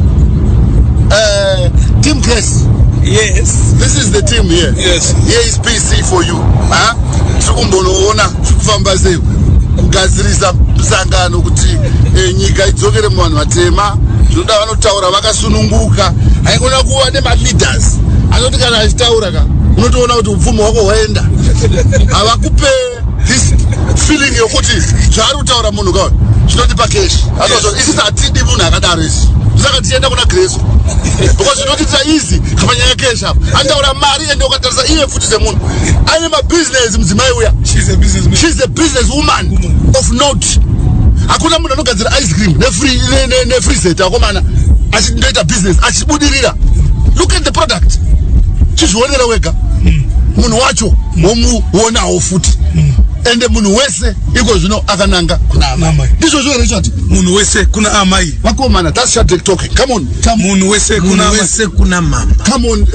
Team Grace. Yes. This is the team here. Yes. Here is PC for you. Tukumbonoona tukufamba sei kugadzirisa sangano kuti nyika idzokere muvanhu vatema. Zvinoda vanotaura vakasununguka. Haikona kuva nema leaders anoti kana achitaura ka unotoona kuti upfumi wako hwaenda. Havakupe this feeling yokuti zvaari kutaura munhu kawa zvinotipa keshi. Isisi hatidi munhu akadaro isi. Saka tienda kuna Grace. Because zvinotiita easy kapanyaya keshi apa. Andaura mari ende ukatarisa iye futi semunhu. Ane mabusiness mudzimai uya. She's a business woman of note. Hakuna munhu anogadzira ice cream nefreezer akomana achindoita business achibudirira. Look at the product. Chizvionera wega. Munhu wacho womuonawo futi. Ende munhu wese iko zvino akananga kuna amai. Ndizvo zvino Richard. Munhu wese kuna amai. Vakomana, that's Shadrach talking. Come on. Munhu wese kuna mama. Come on.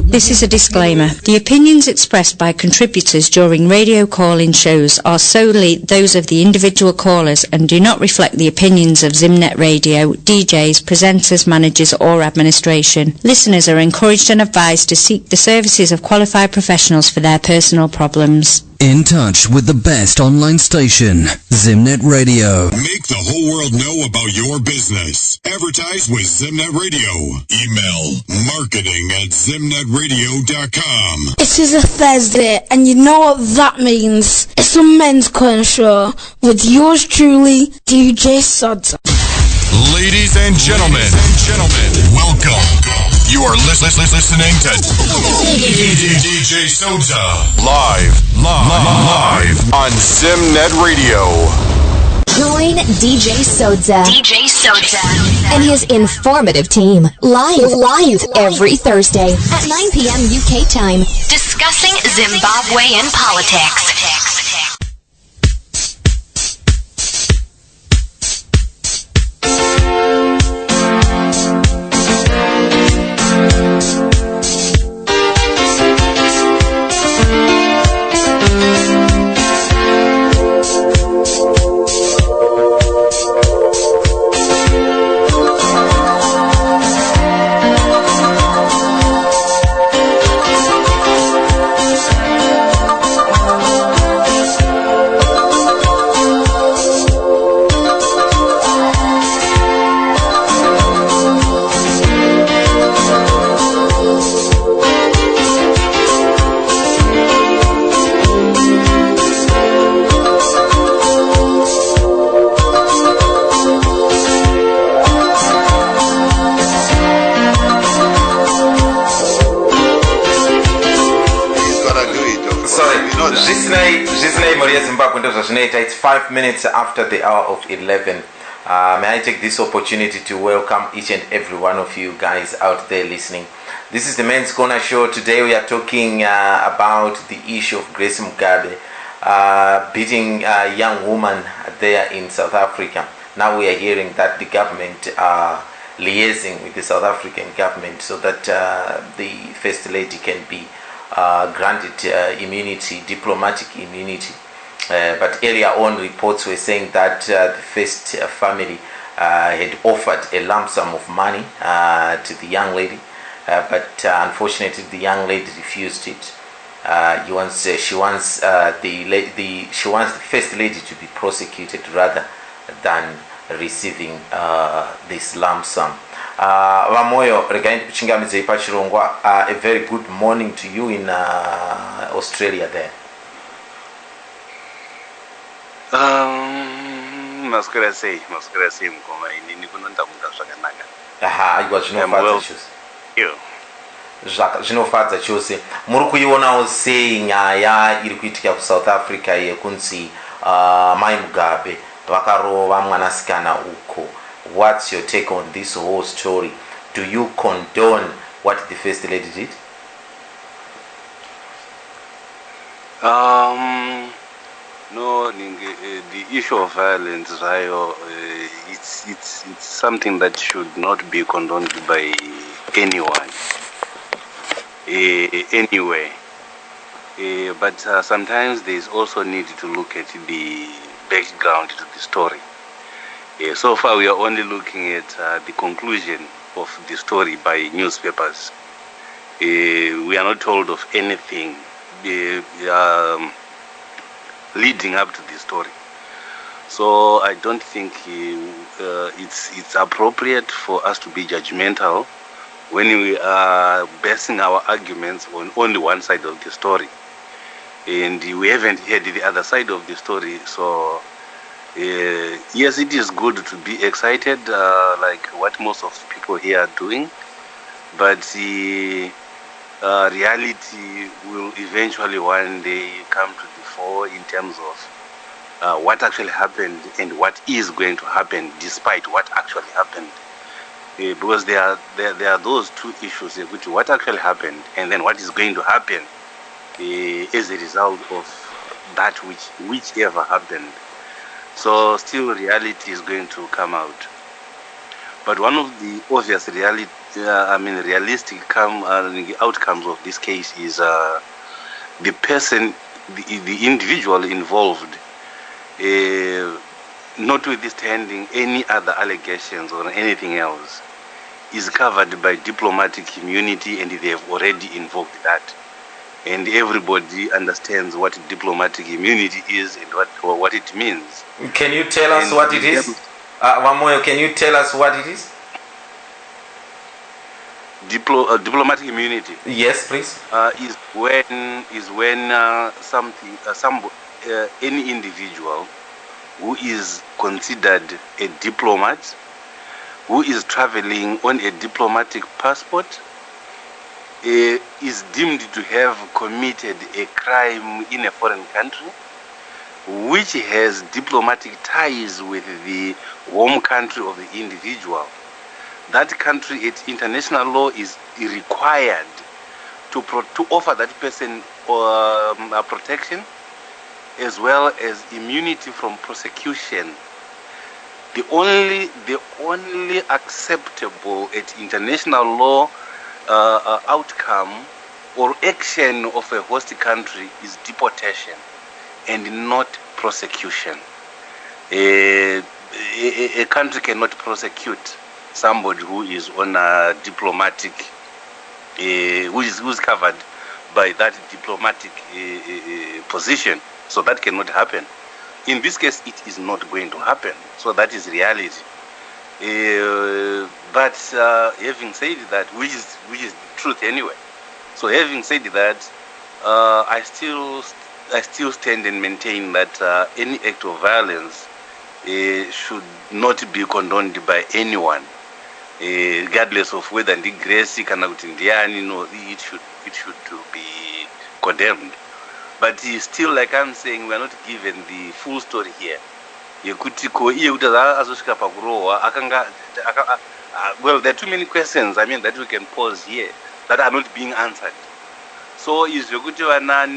This is a disclaimer. The opinions expressed by contributors during radio call-in shows are solely those of the individual callers and do not reflect the opinions of Zimnet Radio, DJs, presenters, managers or administration. Listeners are encouraged and advised to seek the services of qualified professionals for their personal problems. In touch with the best online station, Zimnet Radio. Make the whole world know about your business. Advertise with Zimnet Radio. Email marketing@zimnetradio.com. It is a Thursday, and you know what that means. It's a men's corner show with yours truly, DJ Sodza. Ladies and gentlemen, welcome. You are listening to DJ Sodza live on Zimnet Radio. Join DJ Sodza and his informative team live every Thursday at 9 p.m. UK time, discussing Zimbabwean politics. It's 5 minutes after the hour of 11. May I take this opportunity to welcome each and every one of you guys out there listening. This is the Men's Corner Show. Today we are talking about the issue of Grace Mugabe beating a young woman there in South Africa. Now we are hearing that the government are liaising with the South African government so that the First Lady can be granted immunity, diplomatic immunity. But earlier on, reports were saying that the First family had offered a lump sum of money to the young lady, but unfortunately, the young lady refused it. She wants the First Lady to be prosecuted rather than receiving this lump sum. Vamoyo, regain kuchingamidza pachirongwa. A very good morning to you in Australia there. Maswera sei mukoma inini kunondamunda zvakanaka. Aiwa zvinofadza chose. Zvinofadza chose. Muri kuionawo sei nyaya iri kuitika kuSouth Africa yekunzi Mai Mugabe vakarova mwanasikana uko. What's your take on this whole story? Do you condone what the First Lady did? No, the issue of violence, it's something that should not be condoned by anyone, anyway. But sometimes there is also need to look at the background to the story. So far, we are only looking at the conclusion of the story by newspapers. We are not told of anything leading up to this story. So I don't think it's appropriate for us to be judgmental when we are basing our arguments on only one side of the story. And we haven't heard the other side of the story. So, yes, it is good to be excited, like what most of people here are doing. But the reality will eventually one day come to the fore in terms of what actually happened and what is going to happen despite what actually happened. Because there are those two issues, which what actually happened and then what is going to happen as a result of that whichever happened. So still reality is going to come out. But one of the obvious realistic outcomes of this case is the person, the individual involved, notwithstanding any other allegations or anything else, is covered by diplomatic immunity, and they have already invoked that. And everybody understands what diplomatic immunity is and what it means. Can you tell us what it is? Vamoyo, can you tell us what it is? Diplomatic immunity. Yes, please. Is when any individual who is considered a diplomat, who is traveling on a diplomatic passport, is deemed to have committed a crime in a foreign country, which has diplomatic ties with the home country of the individual. That country, its international law is required to offer that person protection as well as immunity from prosecution. The only acceptable at international law outcome or action of a host country is deportation and not prosecution. A country cannot prosecute somebody who is on a diplomatic, who's covered by that diplomatic position. So that cannot happen. In this case, it is not going to happen. So that is reality. But having said that, which is the truth anyway. So having said that, I still stand and maintain that any act of violence should not be condoned by anyone, regardless of whether the Grace it should be condemned. But still, like I'm saying, we are not given the full story here. Well, there are too many questions, that we can pose here that are not being answered. So is your good jump on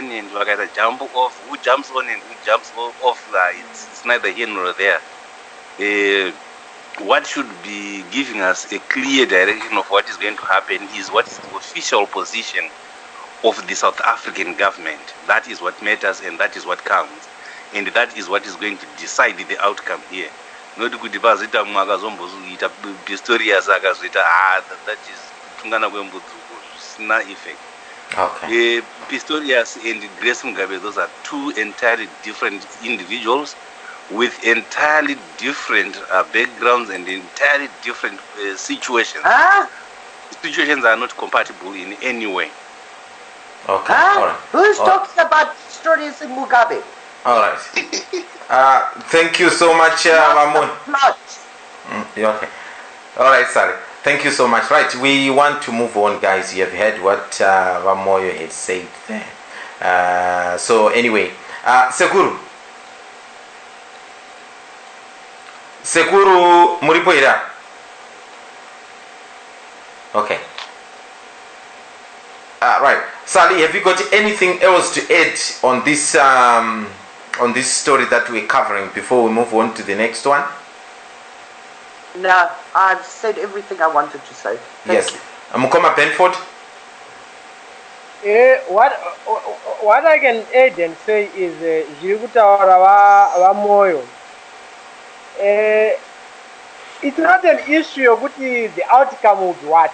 and jump off? Who jumps on and who jumps off? It's neither here nor there. What should be giving us a clear direction of what is going to happen is what is the official position of the South African government. That is what matters and that is what counts. And that is what is going to decide the outcome here. Not to deposit Pistorius, that is no effect. Okay. Pistorius and Grace Mugabe, those are two entirely different individuals with entirely different backgrounds and entirely different situations. Situations are not compatible in any way. Okay. All right. Who's talking about Pistorius and Mugabe? All right. Thank you so much, Vamoyo. Okay. All right, Sally. Thank you so much. Right, we want to move on, guys. You have heard what Vamoyo had said there. So anyway, Sekuru muripo ira. Okay. Right, Sally, have you got anything else to add on this story that we're covering before we move on to the next one? No, I've said everything I wanted to say. Thank you. Mukoma Benford? What I can add and say is Vamoyo. It's not an issue of the outcome of what.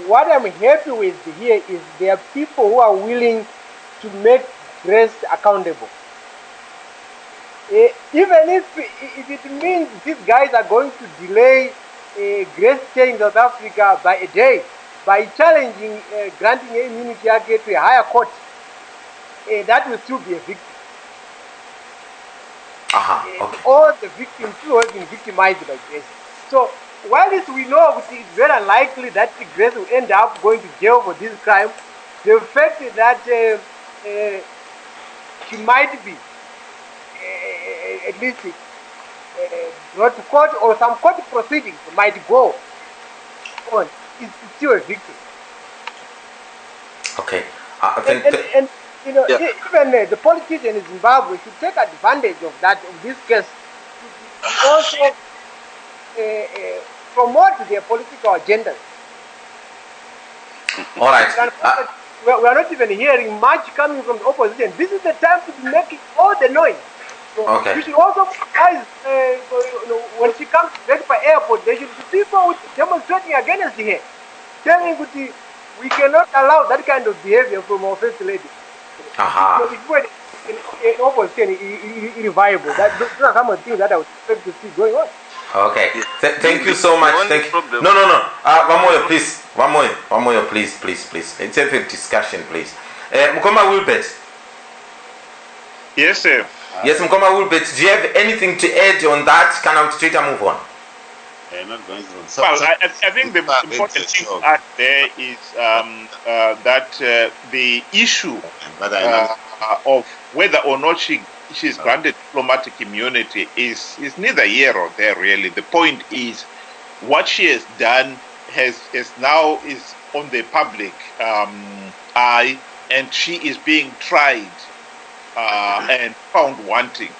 What I'm happy with here is there are people who are willing to make Grace accountable. Even if it means these guys are going to delay Grace stay in South Africa by a day by challenging, granting immunity to a higher court, that will still be a victim. Okay. All the victims too have been victimized by Grace. So while we know it's very unlikely that Grace will end up going to jail for this crime, the fact that she might be at least brought to court or some court proceedings might go on is still a victim. Okay. And you know, even the politicians in Zimbabwe should take advantage of that, of this case, to also promote their political agendas. All right. We are not even hearing much coming from the opposition. This is the time to be making all the noise. So okay. We should also advise, when she comes back by airport, there should be people demonstrating against her, telling that we cannot allow that kind of behavior from our first lady. So it's opposition irrevival. Those are some of the things that I would expect to see going on. Okay. Thank you so much. Thank you. No. One more, please. One more, please. Let's have a discussion, please. Mukoma Wilbert. Yes, sir. Yes, Mukoma Wilbert. Do you have anything to add on that? Can I straight move on? Not going through. I think the important thing out there is that the issue of whether or not she's granted diplomatic immunity is neither here or there really. The point is what she has done is now on the public eye, and she is being tried and found wanting.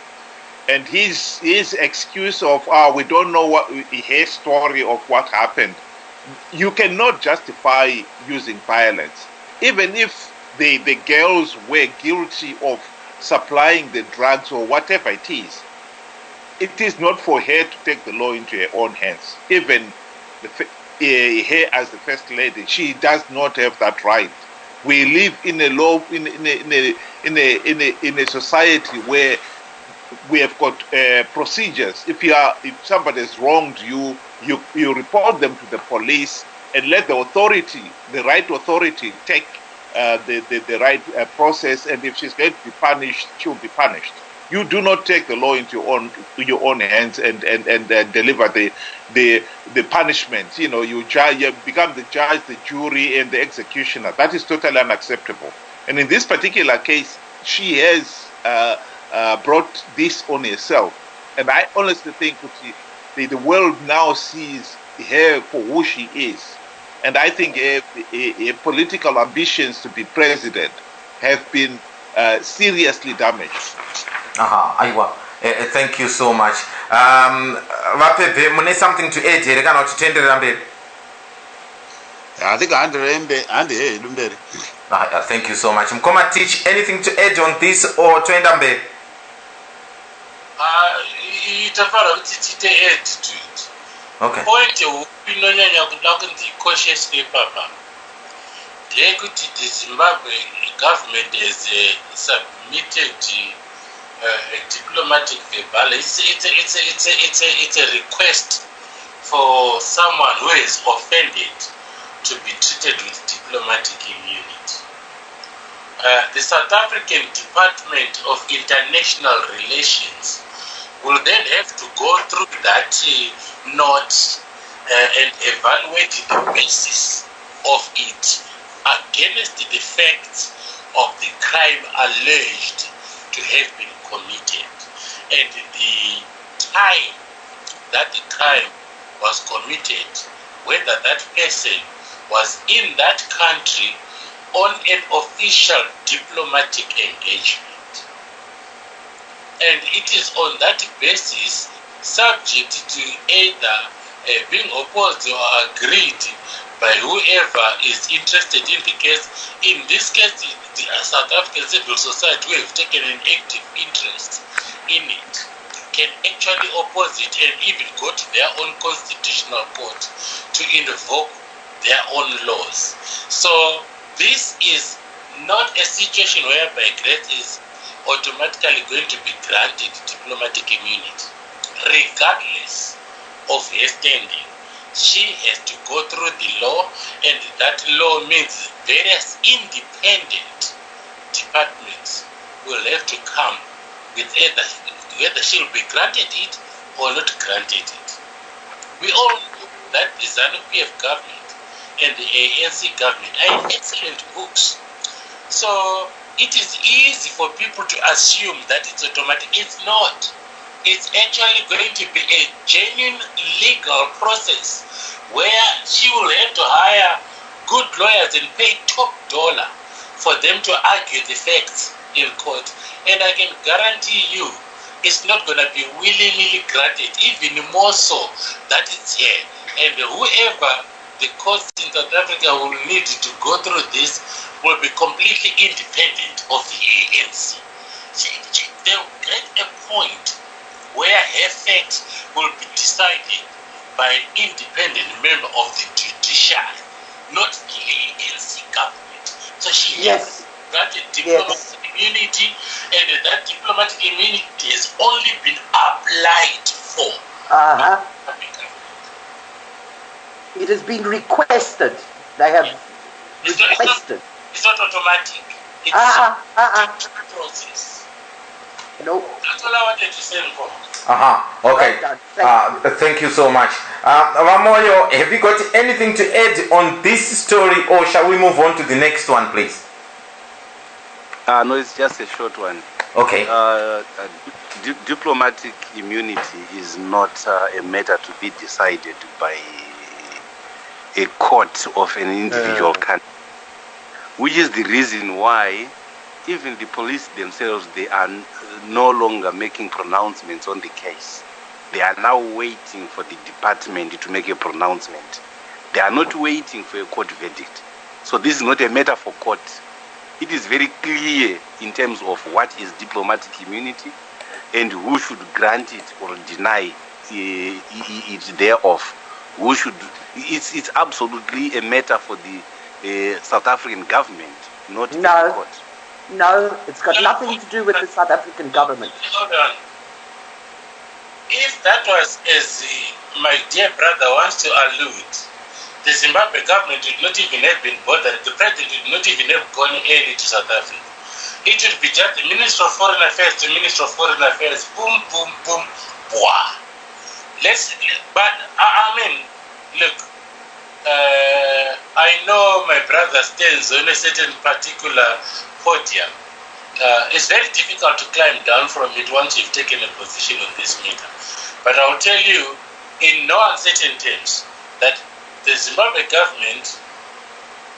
And his excuse of we don't know what his story of what happened, you cannot justify using violence. Even if the girls were guilty of supplying the drugs or whatever it is not for her to take the law into her own hands. Even her as the first lady, she does not have that right. We live in a society where we have got procedures. If somebody has wronged you, you report them to the police and let the right authority take the right process, and if she's going to be punished, she'll be punished. You do not take the law into your own hands and deliver the punishment. You become the judge, the jury, and the executioner. That is totally unacceptable. And in this particular case, she has brought this on herself. And I honestly think the world now sees her for who she is. And I think her political ambitions to be president have been seriously damaged. Thank you so much. Vapeve, mune something to add here kana uchitenderera mberi? I think I thank you so much. Mkoma teach anything to add on this or toenda mberi? Itafara kuti tite add to it. Okay. Point inonyanya kuda kuti cautious papa. Ndeyekuti the Zimbabwe government has submitted a diplomatic verbal. It's a request for someone who is offended to be treated with diplomatic immunity. The South African Department of International Relations will then have to go through that note and evaluate the basis of it against the facts of the crime alleged to have been committed and the time that the crime was committed, whether that person was in that country on an official diplomatic engagement. And it is on that basis, subject to either being opposed or agreed by whoever is interested in the case. In this case, the South African civil society, who have taken an active interest in it, can actually oppose it and even go to their own constitutional court to invoke their own laws. So this is not a situation whereby Grace is automatically going to be granted diplomatic immunity, regardless of her standing. she has to go through the law, and that law means various independent departments will have to come with whether she will be granted it or not granted it. We all know that the ZANU-PF government and the ANC government are in excellent books. So it is easy for people to assume that it's automatic. It's not. It's actually going to be a genuine legal process where she will have to hire good lawyers and pay top dollar for them to argue the facts in court. And I can guarantee you it's not going to be willy-nilly granted, even more so that it's here. And whoever the courts in South Africa will need to go through this will be completely independent of the ANC. They will get a point where her fate will be decided by an independent member of the judiciary, not the ANC government. So she has granted diplomatic immunity, and that diplomatic immunity has only been applied for. It has been requested. They have requested. It's not automatic. It's a process. No. That's all I wanted to say, Nkomo. Okay. Thank you so much. Ramoyo, have you got anything to add on this story, or shall we move on to the next one, please? No, it's just a short one. Okay. Diplomatic immunity is not a matter to be decided by a court of an individual country, which is the reason why even the police themselves, they are no longer making pronouncements on the case. They are now waiting for the department to make a pronouncement. They are not waiting for a court verdict. So this is not a matter for court. It is very clear in terms of what is diplomatic immunity and who should grant it or deny it thereof. Who should? It's absolutely a matter for the South African government, not the court. No, it's got nothing to do with the South African government. Hold on. If that was as my dear brother wants to allude, the Zimbabwe government would not even have been bothered. The president would not even have gone early to South Africa. It would be just the Minister of Foreign Affairs to Minister of Foreign Affairs. Boom, boom, boom, boah. But I mean, look, I know my brother stands on a certain particular podium. It's very difficult to climb down from it once you've taken a position on this matter. But I'll tell you in no uncertain terms that the Zimbabwe government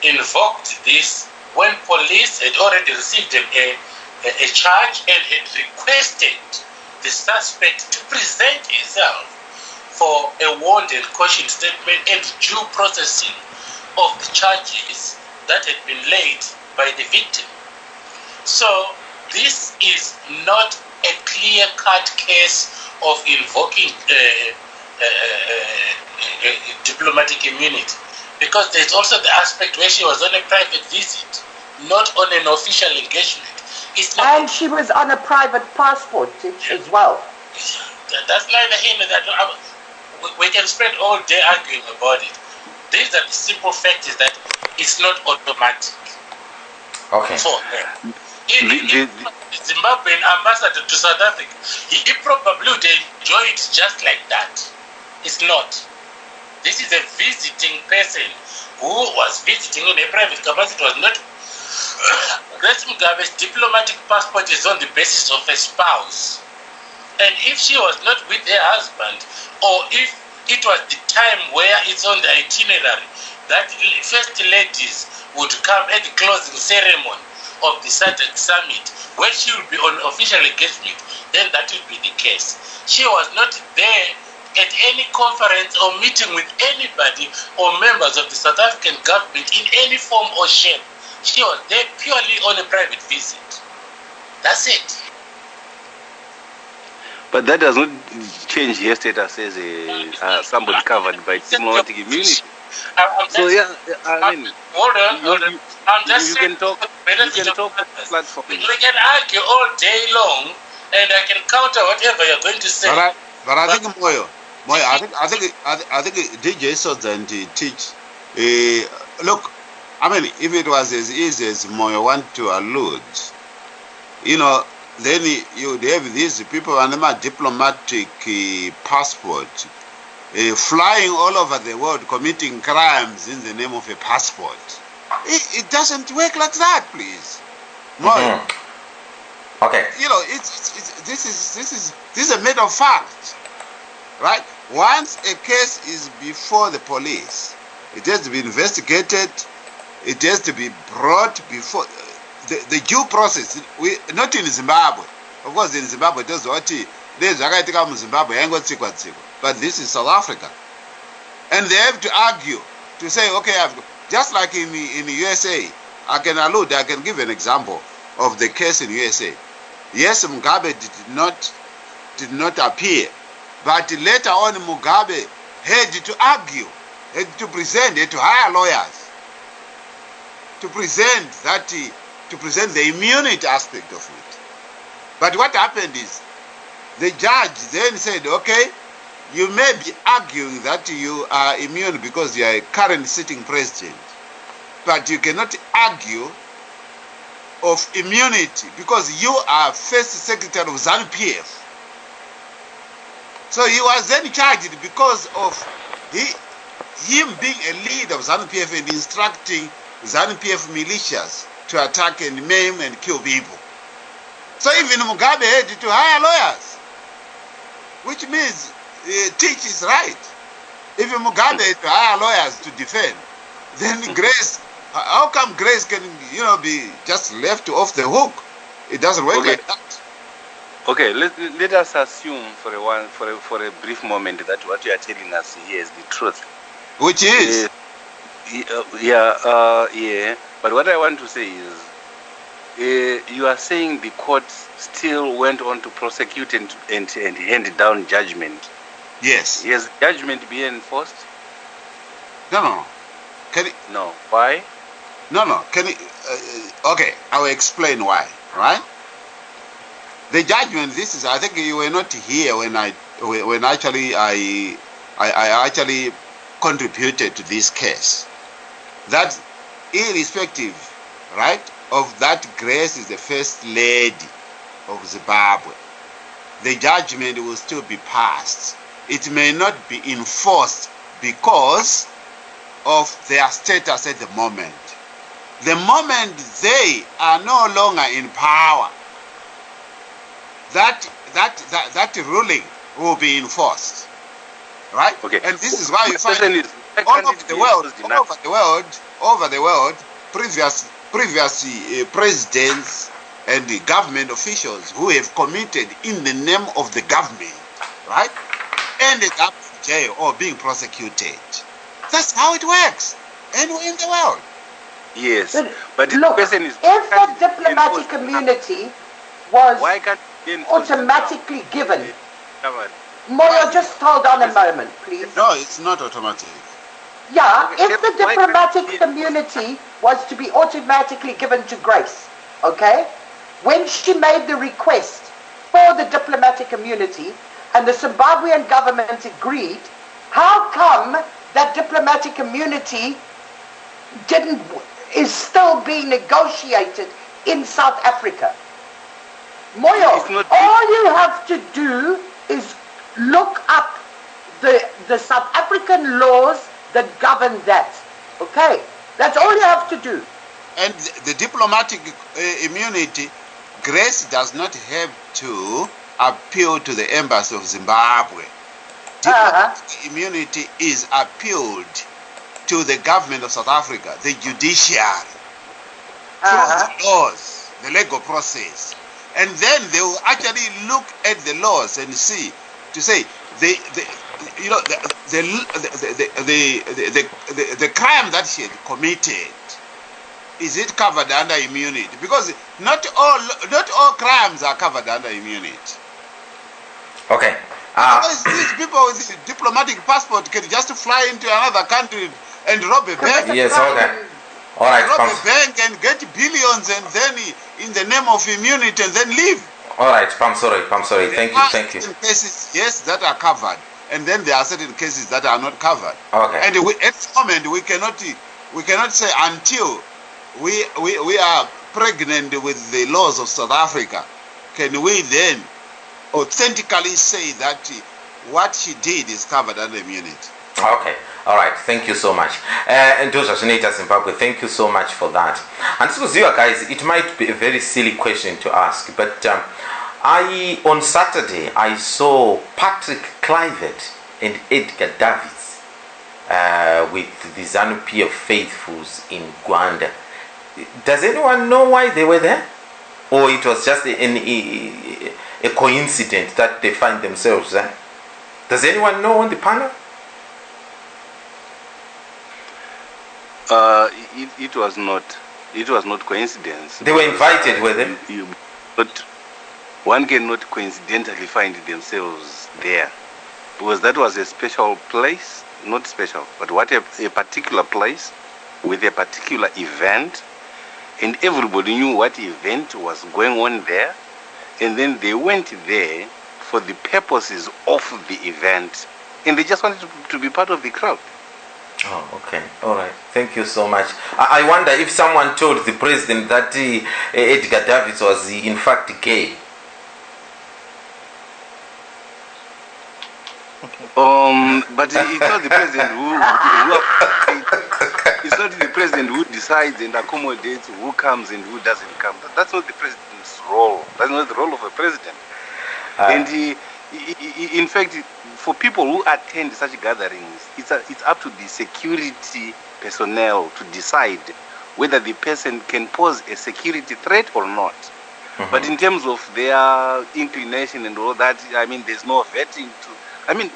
invoked this when police had already received a charge and had requested the suspect to present himself for a warned and caution statement and due processing of the charges that had been laid by the victim. So this is not a clear-cut case of invoking diplomatic immunity, because there's also the aspect where she was on a private visit, not on an official engagement. And she was on a private passport as well. That's neither here nor there. We can spend all day arguing about it. These are the simple facts, is that it's not automatic. Okay. For her. The Zimbabwean ambassador to South Africa, he probably would enjoy it just like that. It's not. This is a visiting person who was visiting in a private capacity. It was not. Grace Mugabe's diplomatic passport is on the basis of a spouse. And if she was not with her husband, or if it was the time where it's on the itinerary that first ladies would come at the closing ceremony of the SADC summit, where she will be on official engagement, then that will be the case. She was not there at any conference or meeting with anybody or members of the South African government in any form or shape. She was there purely on a private visit. That's it. But that does not change her status as somebody covered by diplomatic immunity. So yeah, I mean, hold on. I'm just you saying, can talk platform. We can argue all day long, and I can counter whatever you're going to say. But I think, Moyo, Boy, I think DJ Sodza and teach. Look, I mean, if it was as easy as Moyo want to allude, then you'd have these people on a diplomatic passport, flying all over the world, committing crimes in the name of a passport. It doesn't work like that, please. Moyo. Mm-hmm. Okay. This is a matter of fact, right? Once a case is before the police, it has to be investigated. It has to be brought before the due process. Not in Zimbabwe, of course. In Zimbabwe, there's Zimbabwe, but this is South Africa, and they have to argue to say, okay, just like in the USA, I can give an example of the case in USA. Yes, Mugabe did not appear, but later on Mugabe had to argue, had to present, had to hire lawyers to present the immunity aspect of it. But what happened is the judge then said, okay, you may be arguing that you are immune because you are a current sitting president, but you cannot argue of immunity because you are first secretary of ZANU-PF. So he was then charged because of him being a leader of ZANU-PF and instructing ZANU-PF militias to attack and maim and kill people. So even Mugabe had to hire lawyers, which means Teach is right. If Mugabe had to hire lawyers to defend, then Grace, how come Grace can be just left off the hook? It doesn't work like that. Okay, let us assume for a brief moment that what you are telling us here is the truth. Which is? Yeah. But what I want to say is, you are saying the court still went on to prosecute and hand down judgment. Yes. Has judgment been enforced? No. No. Why? No. Okay, I will explain why. Right? The judgment. This is. I think you were not here when I actually contributed to this case. That irrespective, right, of that Grace is the first lady of Zimbabwe, the judgment will still be passed. It may not be enforced because of their status at the moment. The moment they are no longer in power, that ruling will be enforced, right? Okay. And this is why you find all over the world, previous presidents and the government officials who have committed in the name of the government, right, ended up in jail or being prosecuted. That's how it works anywhere in the world. Yes, but the question is, if the diplomatic community was automatically given, Moyo, just hold on a moment, please. No, it's not automatic. Yeah, if the diplomatic community was to be automatically given to Grace, okay, when she made the request for the diplomatic community and the Zimbabwean government agreed, how come that diplomatic community is still being negotiated in South Africa? Moyo, all you have to do is look up the South African laws that govern that. Okay? That's all you have to do. And the diplomatic immunity, Grace does not have to appeal to the embassy of Zimbabwe. Diplomatic immunity is appealed to the government of South Africa, the judiciary, through the laws, the legal process. And then they will actually look at the laws and see, to say, the crime that she had committed, is it covered under immunity? Because not all crimes are covered under immunity. Okay. Because these people with diplomatic passport can just fly into another country and rob a bank. Yes, okay. All right. Rob a bank and get billions, and then in the name of immunity, and then leave. All right, I'm sorry. Thank you. Cases, yes, that are covered. and then there are certain cases that are not covered. Okay. And at the moment we cannot say until we are pregnant with the laws of South Africa, can we then authentically say that what she did is covered under immunity? Okay, all right, thank you so much. And those are Zimbabwe, thank you so much for that. And so, guys, it might be a very silly question to ask, but on Saturday I saw Patrick Kluivert and Edgar Davids with the ZANU-PF faithfuls in Rwanda. Does anyone know why they were there? Or it was just a coincidence that they find themselves there? Does anyone know on the panel? It was not coincidence. They were invited, were they? But one cannot coincidentally find themselves there, because that was a special place, not special, but what a particular place with a particular event, and everybody knew what event was going on there, and then they went there for the purposes of the event, and they just wanted to be part of the crowd. Oh, okay. All right. Thank you so much. I wonder if someone told the president that Edgar Davids was in fact gay. But it's not the president it's not the president who decides and accommodates who comes and who doesn't come. That's not the president's role. That's not the role of a president. And in fact, for people who attend such gatherings, it's up to the security personnel to decide whether the person can pose a security threat or not. Mm-hmm. But in terms of their inclination and all that, I mean, there's no vetting to. I mean,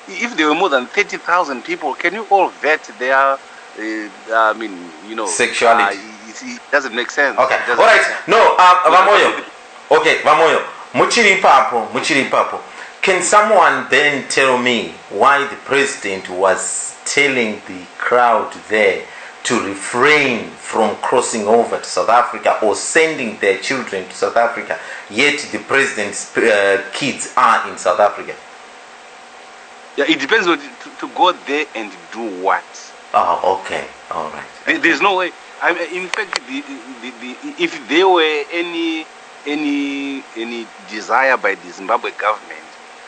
if there were more than 30,000 people, can you all vet their, sexuality? It doesn't make sense. Okay. All right. No, Vamoyo. Okay, Vamoyo. Muchiri papo. Can someone then tell me why the president was telling the crowd there to refrain from crossing over to South Africa or sending their children to South Africa, yet the president's kids are in South Africa? Yeah, it depends on to go there and do what. Oh, okay. All right. There's no way. I mean, in fact, if there were any desire by the Zimbabwe government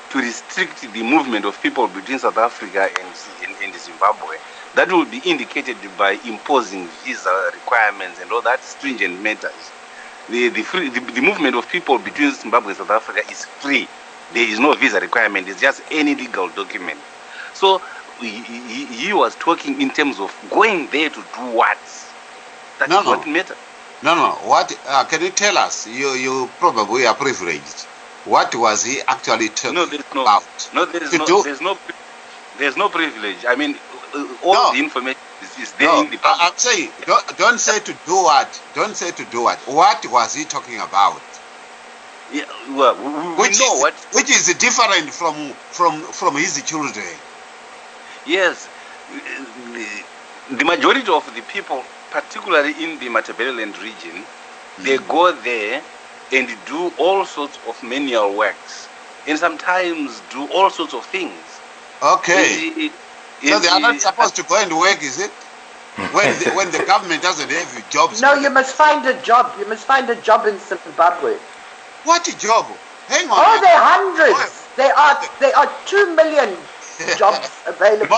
to restrict the movement of people between South Africa and Zimbabwe, that will be indicated by imposing visa requirements and all that stringent matters. The movement of people between Zimbabwe and South Africa is free. There is no visa requirement. It's just any legal document. So he was talking in terms of going there to do what? That's what matters. No. What can you tell us? You probably are privileged. What was he actually talking about? No, there's no privilege. I mean, all the information is there in the public. I'm saying, don't say to do what. Don't say to do what. What was he talking about? Yeah, well, which is different from his children. Yes, the majority of the people, particularly in the Matabeleland region, they go there and do all sorts of manual works, and sometimes do all sorts of things. Okay. So they are not supposed to go and work, is it? When the government doesn't have jobs. No, you must find a job. You must find a job in Zimbabwe. What job? Hang on. Oh, there are hundreds. There are 2 million jobs available.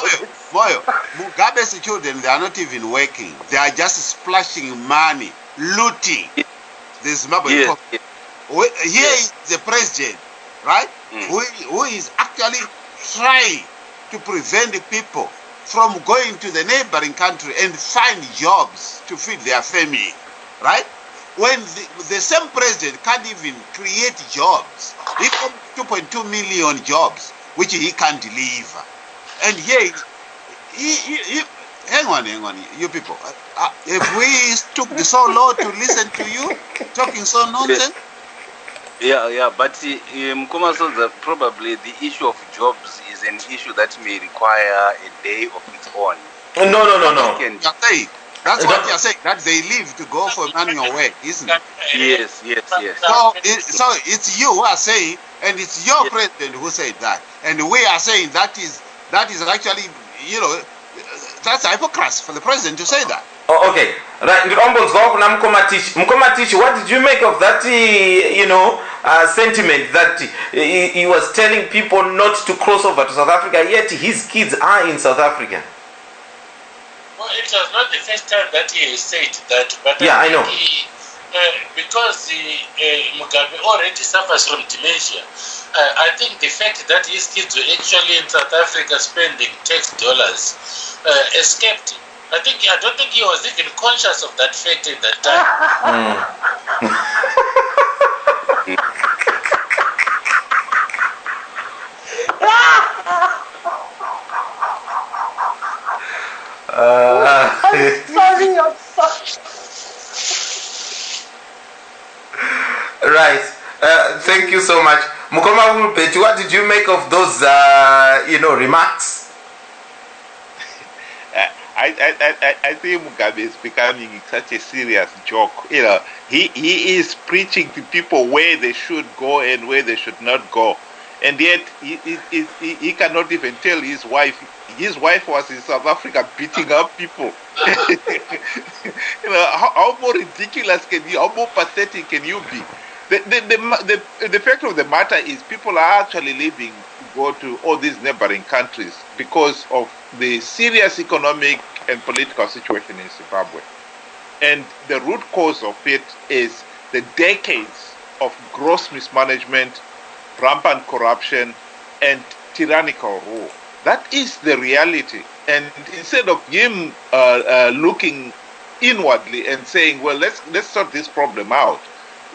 Moyo, Mugabe's children, they are not even working. They are just splashing money, looting the Zimbabwe yes. Here is the president, right? Who is actually trying to prevent the people from going to the neighboring country and find jobs to feed their family, right? When the same president can't even create jobs, he got 2.2 million jobs, which he can't deliver. And here, hang on, you people. If we took so long to listen to you, talking so nonsense? Yeah, but Mkoma Sodza, probably the issue of jobs is an issue that may require a day of its own. No. That's what you're saying, that they leave to go for manual work, isn't it? Yes. So it's you who are saying, and it's your president who said that. And we are saying that is actually, that's hypocrisy for the president to say that. Oh, okay. Right. Mkomatishi, what did you make of that, sentiment that he was telling people not to cross over to South Africa, yet his kids are in South Africa? Well, it was not the first time that he said that, but I know. Because Mugabe already suffers from dementia, I think the fact that his kids were actually in South Africa spending tax dollars escaped him. I don't think he was even conscious of that fact at that time. I'm sorry. Right. Thank you so much. Mukoma Wulpeti, what did you make of those, remarks? I think Mugabe is becoming such a serious joke. He is preaching to people where they should go and where they should not go, and yet he cannot even tell his wife. His wife was in South Africa beating up people. How more ridiculous can you? How more pathetic can you be? The fact of the matter is, people are actually leaving to go to all these neighboring countries because of the serious economic and political situation in Zimbabwe. And the root cause of it is the decades of gross mismanagement, rampant corruption, and tyrannical rule. That is the reality. And instead of him looking inwardly and saying, well, let's sort this problem out,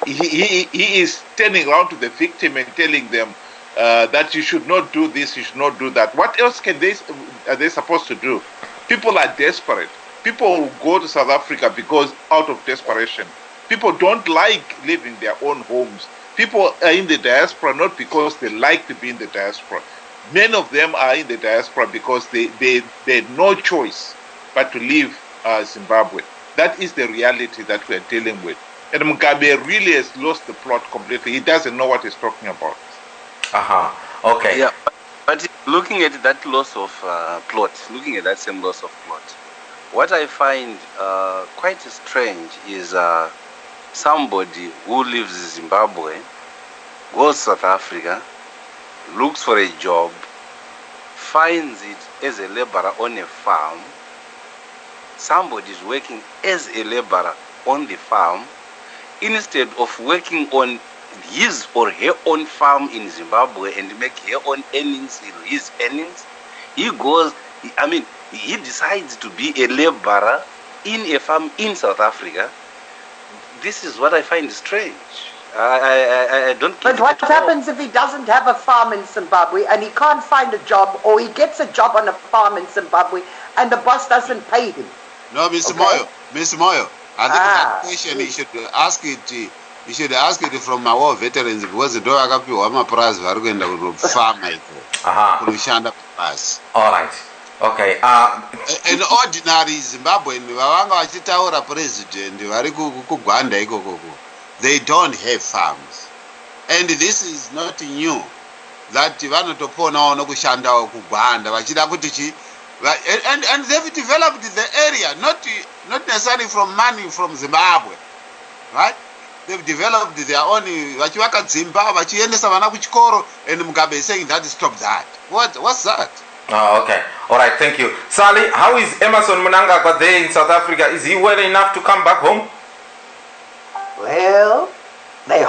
he is turning around to the victim and telling them that you should not do this, you should not do that. What else are they supposed to do? People are desperate. People will go to South Africa because out of desperation. People don't like living their own homes. People are in the diaspora not because they like to be in the diaspora. Many of them are in the diaspora because they had no choice but to leave Zimbabwe. That is the reality that we are dealing with. And Mugabe really has lost the plot completely. He doesn't know what he's talking about. Okay. Yeah, but looking at that loss of plot, looking at that same loss of plot, what I find quite strange is somebody who lives in Zimbabwe, goes to South Africa, looks for a job, finds it as a laborer on a farm. Somebody is working as a laborer on the farm instead of working on his or her own farm in Zimbabwe and make her own earnings, his earnings. He decides to be a laborer in a farm in South Africa. This is what I find strange. I don't get it. But what happens if he doesn't have a farm in Zimbabwe and he can't find a job, or he gets a job on a farm in Zimbabwe and the boss doesn't pay him? No, Mr. Moyo, I think that question you should ask it. You should ask it from our veterans, because the dog akapiwa mapurazi vari kuenda kufama iko kunoshanda pasi. All right. Okay. An ordinary Zimbabwean vavanga vachitaura president vari kugwanda ikoko, they don't have farms, and this is not new. That vanotoponawo nokushandawo kugwanda vachida kuti chi, and they've developed the area, not necessarily from money from Zimbabwe, right? They've developed their own, vachivaka dzimba, vachiendesa vana kuchikoro, and Mugabe is saying that stop that. What's that? Oh, okay. All right, thank you. Sally, how is Emerson Mnangagwa there in South Africa? Is he well enough to come back home? Well, they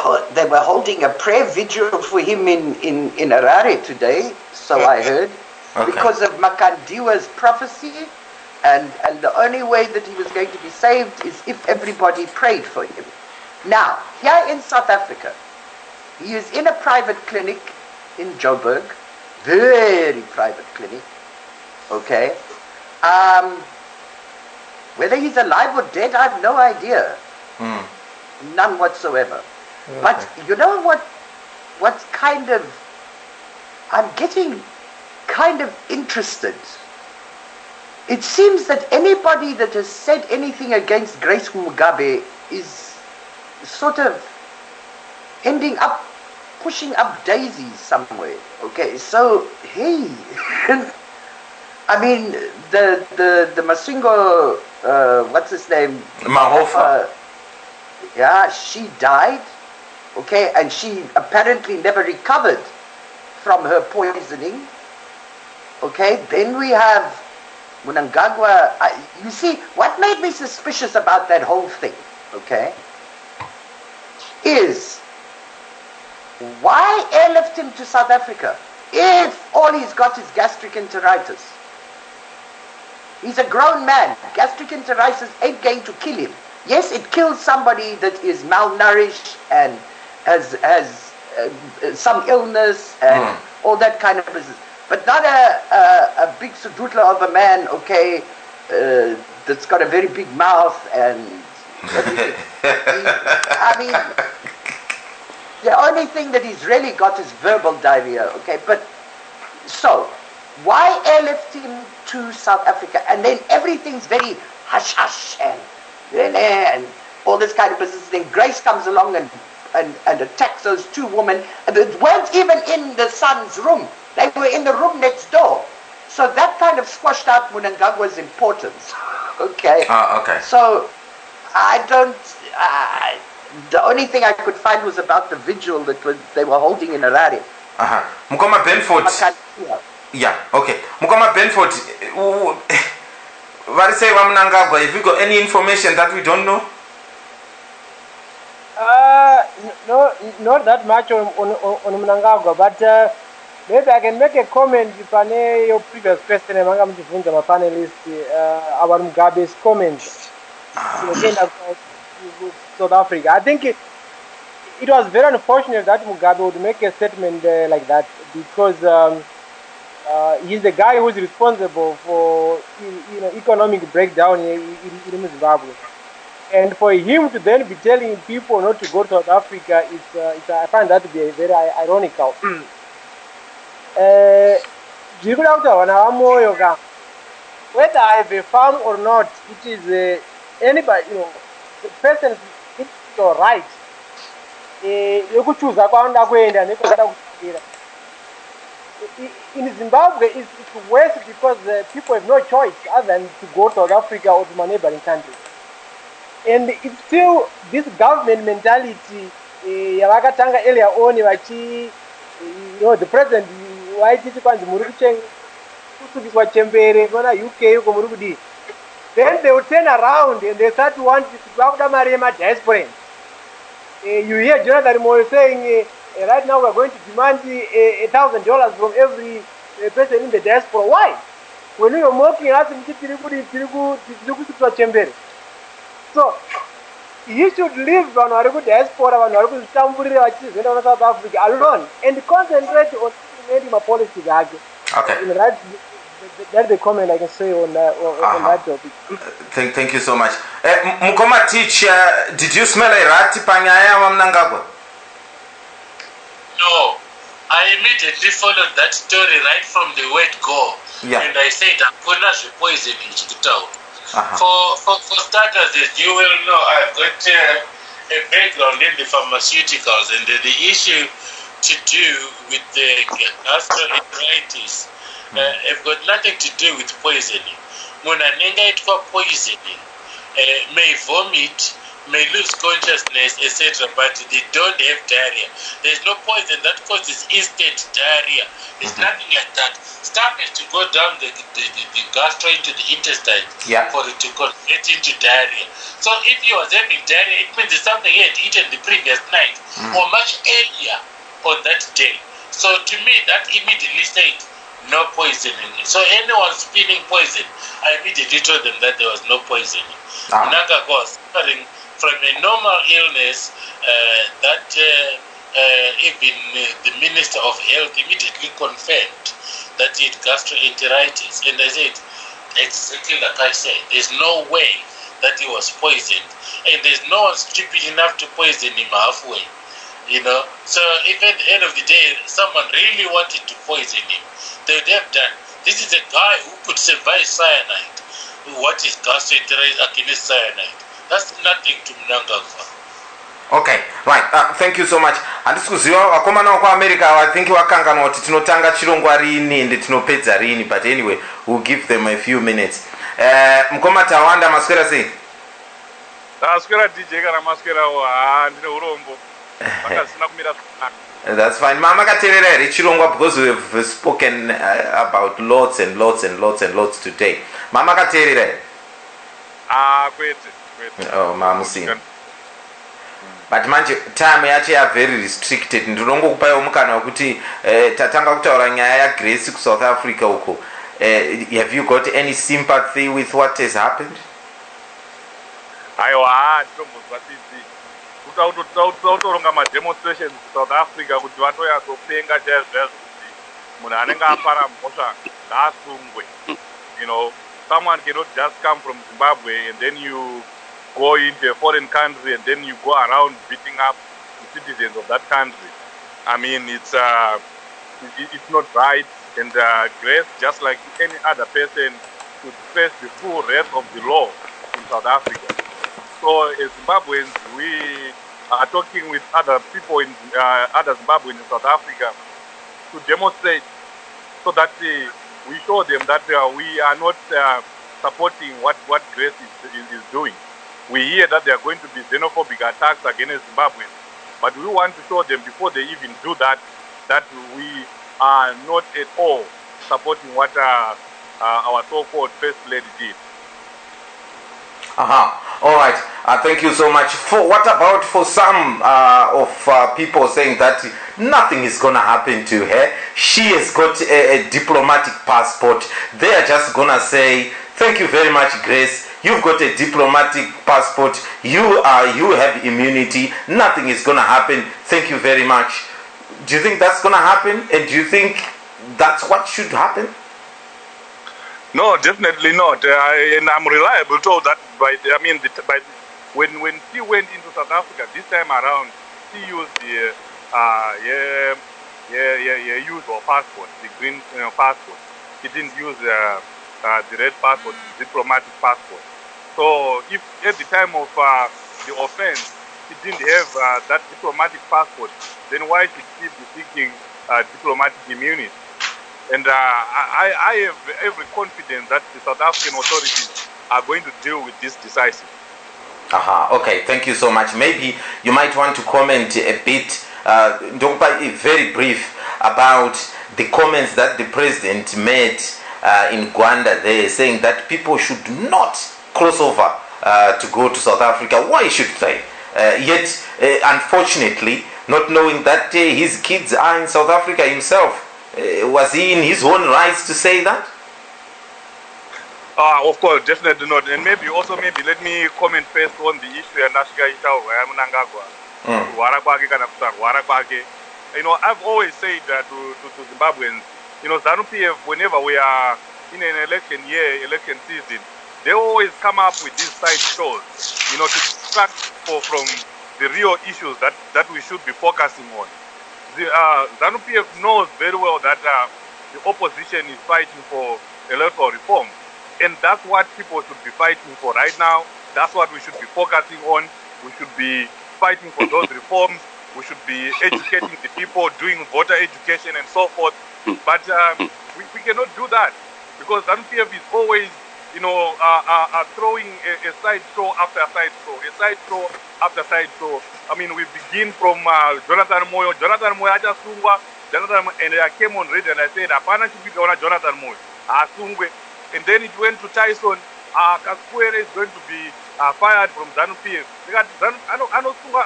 were holding a prayer vigil for him in Harare today, so I heard, because of Makandiwa's prophecy, and the only way that he was going to be saved is if everybody prayed for him. Now, here in South Africa, he is in a private clinic in Joburg, very private clinic, okay? Whether he's alive or dead, I have no idea. None whatsoever. Okay. But you know what's kind of, I'm getting kind of interested it seems that anybody that has said anything against Grace Mugabe is sort of ending up pushing up daisies somewhere. Okay, so hey, I mean the Masingo, what's his name? Mahofa. Yeah, she died. Okay, and she apparently never recovered from her poisoning. Okay, then we have Mnangagwa. You see, what made me suspicious about that whole thing, okay, is why airlift him to South Africa if all he's got is gastric enteritis? He's a grown man. Gastric enteritis ain't going to kill him. Yes, it kills somebody that is malnourished and has some illness and all that kind of business. But not a big sudutla of a man, okay, that's got a very big mouth and everything. I mean, the only thing that he's really got is verbal diarrhea, okay? But, so, why airlift him to South Africa? And then everything's very hush-hush and all this kind of business. Then Grace comes along and attacks those two women. And they weren't even in the son's room. They were in the room next door. So that kind of squashed out Mnangagwa's importance. Okay? Okay. So, I don't... the only thing I could find was about the vigil that they were holding in Harare. Mukoma Benford. Yeah, okay. Mukoma Benford, what say Mnangagwa? Have you got any information that we don't know? No, not that much on Mnangagwa, but maybe I can make a comment on your previous question among my panelists about Mugabe's comments South Africa. I think it was very unfortunate that Mugabe would make a statement like that, because he's the guy who's responsible for economic breakdown in Zimbabwe. And for him to then be telling people not to go to South Africa, I find that to be very ironical. Whether I have a farm or not, it is anybody, the person's right. In Zimbabwe, it's worse because people have no choice other than to go to South Africa or to my neighboring countries. And it's still this government mentality. Yavakatanga earlier on, the president, why did you want to UK, then they will turn around and they start to want to go to Marema diaspora. You hear Jonathan Moore saying, right now we're going to demand $1,000 from every person in the diaspora. Why? When we are working at so you should leave the diaspora South Africa alone and concentrate on making a policy. Okay. That's the comment I can say on that topic. Thank you so much. Mukoma teacher, did you smell a rat panyaya wa Mnangagwa? No. I immediately followed that story right from the word go. Yeah. And I said, Akuna should poison in Chikutao. For starters, as you will know, I've got a background in the pharmaceuticals, and the issue to do with the gastroenteritis have got nothing to do with poisoning. When a nigga for poisoning, may vomit, may lose consciousness, etc., but they don't have diarrhea. There's no poison that causes instant diarrhea. There's nothing like that. Stuff has to go down the gastro into the intestine for it to convert into diarrhea. So if he was having diarrhea, it means it's something he had eaten the previous night or much earlier on that day. So to me, that immediately said no poisoning. So anyone spilling poison, I immediately told them that there was no poisoning. Mnangagwa was suffering from a normal illness that even the Minister of Health immediately confirmed that he had gastroenteritis. And I said, exactly like I said, there's no way that he was poisoned. And there's no one stupid enough to poison him halfway. So if at the end of the day, someone really wanted to poison him, they would have done. This is a guy who could survive cyanide. what is gastroenteritis against cyanide. That's nothing to Mnangagwa. Okay, right. Thank you so much. Handisi kuziva vakomana vekuamerica I think vakanganwa kuti tinotanga chirongwa rini ende tinopedza rini, but anyway we'll give them a few minutes. Mukoma Tawanda maswera sei? Maswera DJ kana maswera ndine urombo. Vakasina kumira zvakanaka. That's fine. Mama katerera here chirongwa because we have spoken about lots and lots and lots and lots today. Mama katerera here? Kwete. Oh, mama musina. But manje time yacho ya very restricted. Ndinongokupaiwo mukana wekuti tatanga kutaura nyaya ya Grace ku South Africa uko. Have you got any sympathy with what has happened? Aiwa, ndinombozwa tizi. Kutautoronga ma-demonstrations in South Africa kuti vatoyatsopenga chaizvo kuti munhu anenge apara mhosva ngaasungwe. You know, someone cannot just come from Zimbabwe and then you go into a foreign country and then you go around beating up the citizens of that country. I mean, it's not right. And Grace, just like any other person, should face the full wrath of the law in South Africa. So as Zimbabweans, we are talking with other people in other Zimbabweans in South Africa to demonstrate so that we show them that we are not supporting what Grace is doing. We hear that there are going to be xenophobic attacks against Zimbabweans, but we want to show them before they even do that, that we are not at all supporting what our so-called First Lady did. All right. Thank you so much. What about for some of people saying that nothing is going to happen to her? She has got a diplomatic passport. They are just going to say, thank you very much, Grace. You've got a diplomatic passport. You have immunity. Nothing is going to happen. Thank you very much. Do you think that's going to happen? And do you think that's what should happen? No, definitely not. And I'm reliable told that when she went into South Africa this time around, she used the usual passport, the green passport. She didn't use the red passport, the diplomatic passport. So if at the time of the offense she didn't have that diplomatic passport, then why should she be seeking diplomatic immunity? And I have every confidence that the South African authorities are going to deal with this decisively. Okay, thank you so much. Maybe you might want to comment a bit, very brief, about the comments that the president made in Rwanda there, saying that people should not cross over to go to South Africa. Why should they? Yet, unfortunately, not knowing that his kids are in South Africa himself, was he in his own rights to say that? Of course, definitely not. And maybe let me comment first on the issue of Mnangagwa. You know, I've always said that to Zimbabweans, you know, ZANU-PF, whenever we are in an election year, election season, they always come up with these side shows, you know, to distract people from the real issues that we should be focusing on. ZANU-PF knows very well that the opposition is fighting for electoral reform. And that's what people should be fighting for right now. That's what we should be focusing on. We should be fighting for those reforms. We should be educating the people, doing voter education and so forth. But we cannot do that because ZANU-PF is always, you know, throwing a side show after side show, a side show after side show. I mean, we begin from Jonathan Moyo. Jonathan Moyo ajasungwa. And I came on radio and I said, "Apana chipika Jonathan Moyo asungwe." And then it went to Tyson. Kaskwere is going to be fired from ZANU-PF.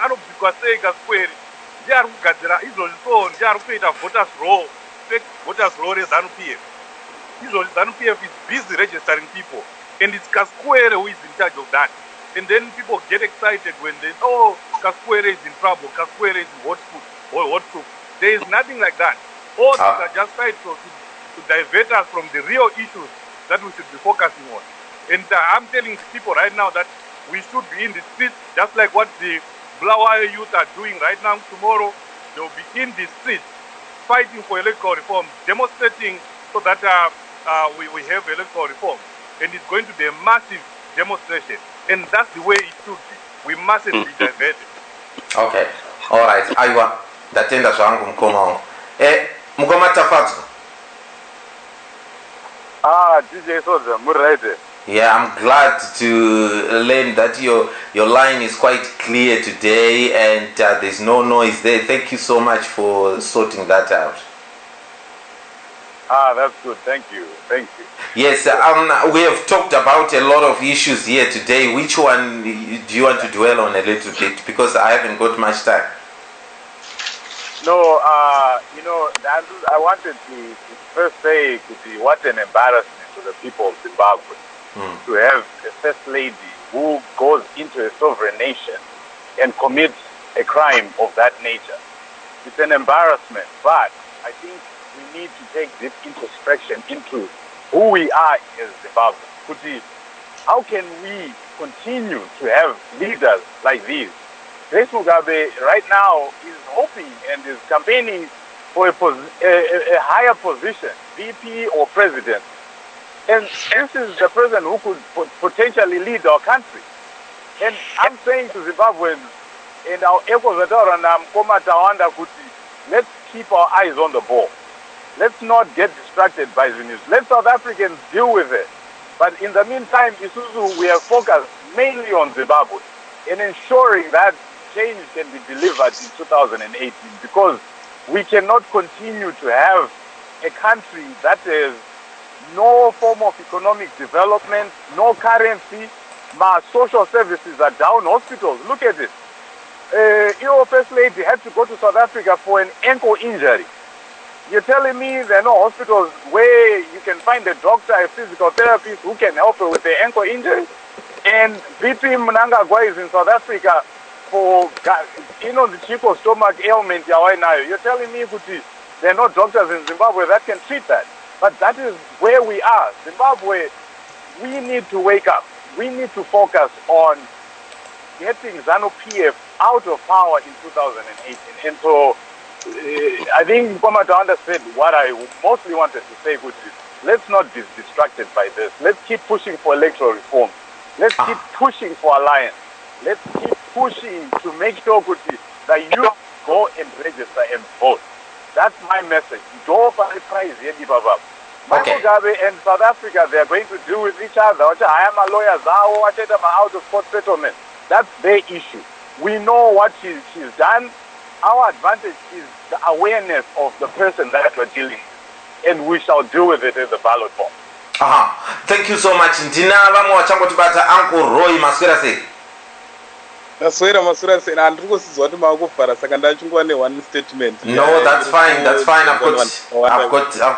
Anobikwa sei Kaskwere. Ndiye ari kugadzira izvozvi so ndiye ari kuita voters roll, fake voters roll reZANU-PF. Izvozvi ZANU-PF is busy registering people. And it's Kaskwere who is in charge of that. And then people get excited when they, oh, Kaskwere is in trouble, Kaskwere is in hot soup. There is nothing like that. All these are just sides to divert us from the real issues that we should be focusing on. And I'm telling the people right now that we should be in the streets, just like what the Bulawayo youth are doing right now. Tomorrow, they will be in the streets, fighting for electoral reform, demonstrating so that we have electoral reform. and it's going to be a massive demonstration. And that's the way it should be. We mustn't be diverted. Okay, all right. Aiwa, ndatenda zvangu mukoma wangu. Mukoma Tafadzwa. DJ Sodza, right. Yeah, I'm glad to learn that your line is quite clear today and there's no noise there. Thank you so much for sorting that out. That's good. Thank you. Yes, we have talked about a lot of issues here today. Which one do you want to dwell on a little bit? Because I haven't got much time. No, I wanted to first say what an embarrassment to the people of Zimbabwe to have a first lady who goes into a sovereign nation and commits a crime of that nature. It's an embarrassment, but I think we need to take this introspection into who we are as Zimbabwe. How can we continue to have leaders like these? Grace Mugabe right now is hoping and is campaigning for a higher position, VP or president. And this is the person who could potentially lead our country. And I'm saying to Zimbabweans, and our let's keep our eyes on the ball. Let's not get distracted by the news. Let South Africans deal with it. But in the meantime, Isuzu, we are focused mainly on Zimbabwe and ensuring that change can be delivered in 2018, because we cannot continue to have a country that has no form of economic development, no currency, my social services are down, hospitals, look at it. Your first lady had to go to South Africa for an ankle injury. You're telling me there are no hospitals where you can find a doctor, a physical therapist who can help her with the ankle injury? And BP Mnangagwa is in South Africa for, the chico stomach ailment. You're telling me there are no doctors in Zimbabwe that can treat that. But that is where we are. Zimbabwe, we need to wake up. We need to focus on getting ZANU-PF out of power in 2018. And so I think Komatawanda said what I mostly wanted to say, which is let's not be distracted by this. Let's keep pushing for electoral reform. Let's keep pushing for alliance. Let's keep pushing to make sure that you go and register and vote. That's my message. Don't prize any baba. Mugabe and South Africa, they are going to deal with each other. I am a lawyer, out of court settlement. That's their issue. We know what she's done. Our advantage is the awareness of the person that we're dealing with, and we shall deal with it in the ballot box. Thank you so much. Ndina vamwe vachangotibata Uncle Roy maswera sei. Maswera sei andiri kusizwa kuti makuvhara saka ndachingwa one statement. No, that's fine. I've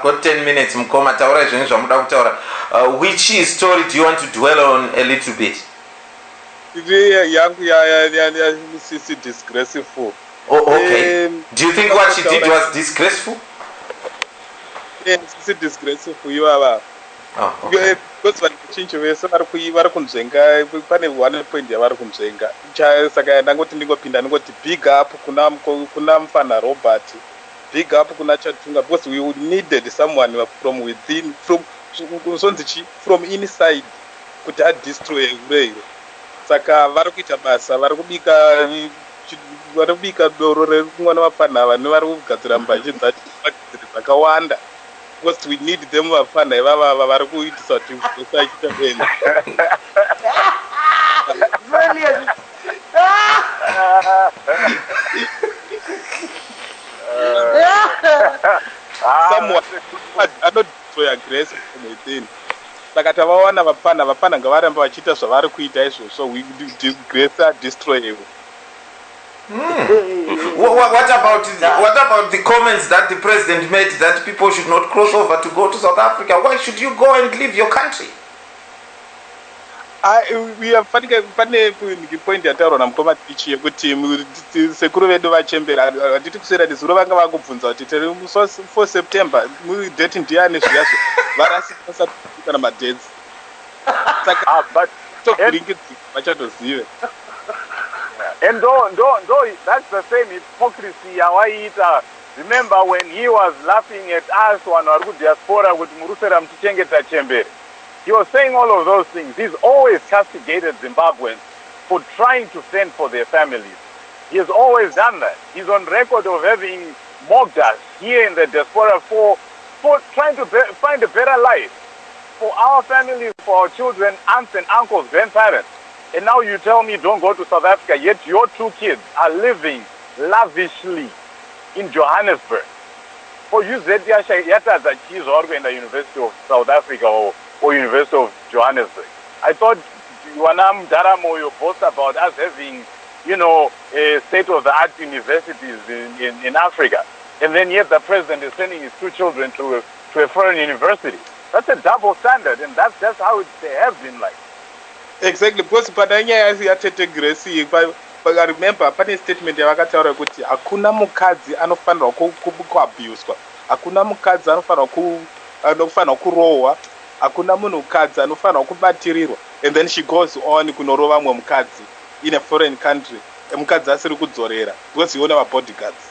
got 10 minutes. Mukoma taura zvinhu zvamuda kutaura. Which story do you want to dwell on a little bit? Yangu ya Mrs. disgraceful. Oh, okay. Do you think what she did was disgraceful? Yes, it's disgraceful. You are. Okay. Because vachinji vese vari kunzvenga pane one point yavari kunzvenga saka ndangoti ndingopinda ndingoti big up kuna mufana Robert, big up kuna Chatunga, because we needed someone from within, from inside kuti adestroy urero. Saka vari kuita basa, vari kubika doro rekumwana vafana ava nevari kugadzira mbanji dzakawanda. Because we need them vafana ivava vari kuitisa kuti usachita benda. Brilliant. Someone anodestroya Grace from within. Saka tavawana vafana ngavaramba vachiita zvavari kuita izvozvo, we Grace destroy. What about the comments that the president made that people should not cross over to go to South Africa? Why should you go and leave your country? We are pane point yataurwa namukoma tichi yekuti sekuru vedu vachembera hatiti kusera nezuro vanga vangobvunza kuti tiri 4 September date ndiani zviyazvo varasika kana madetsi saka tokuringidzi vachatozive. And that's the same hypocrisy yawaiita. Remember when he was laughing at us, one or diaspora with Murusera Mtichengeta Chembere. He was saying all of those things. He's always castigated Zimbabweans for trying to fend for their families. He has always done that. He's on record of having mocked us here in the diaspora for trying to find a better life for our families, for our children, aunts and uncles, grandparents. And now you tell me don't go to South Africa, yet your 2 kids are living lavishly in Johannesburg. For you, Zetiasha Cheese or in the University of South Africa or University of Johannesburg. I thought Wanam Daramo, you boast about us having, state-of-the-art universities in Africa. And then yet the president is sending his 2 children to a foreign university. That's a double standard, and that's just how they have been like. Exactly, because padanya yatete Grace, I remember pane statement yavakataura kuti hakuna mukadzi anofanirwa kuabuswa, hakuna mukadzi anofanirwa kurohwa, hakuna munhukadzi anofanirwa kubatirirwa. And then she goes on kunorova mumwe mukadzi in a foreign country, mukadzi asiri kudzorera because you know bodyguards.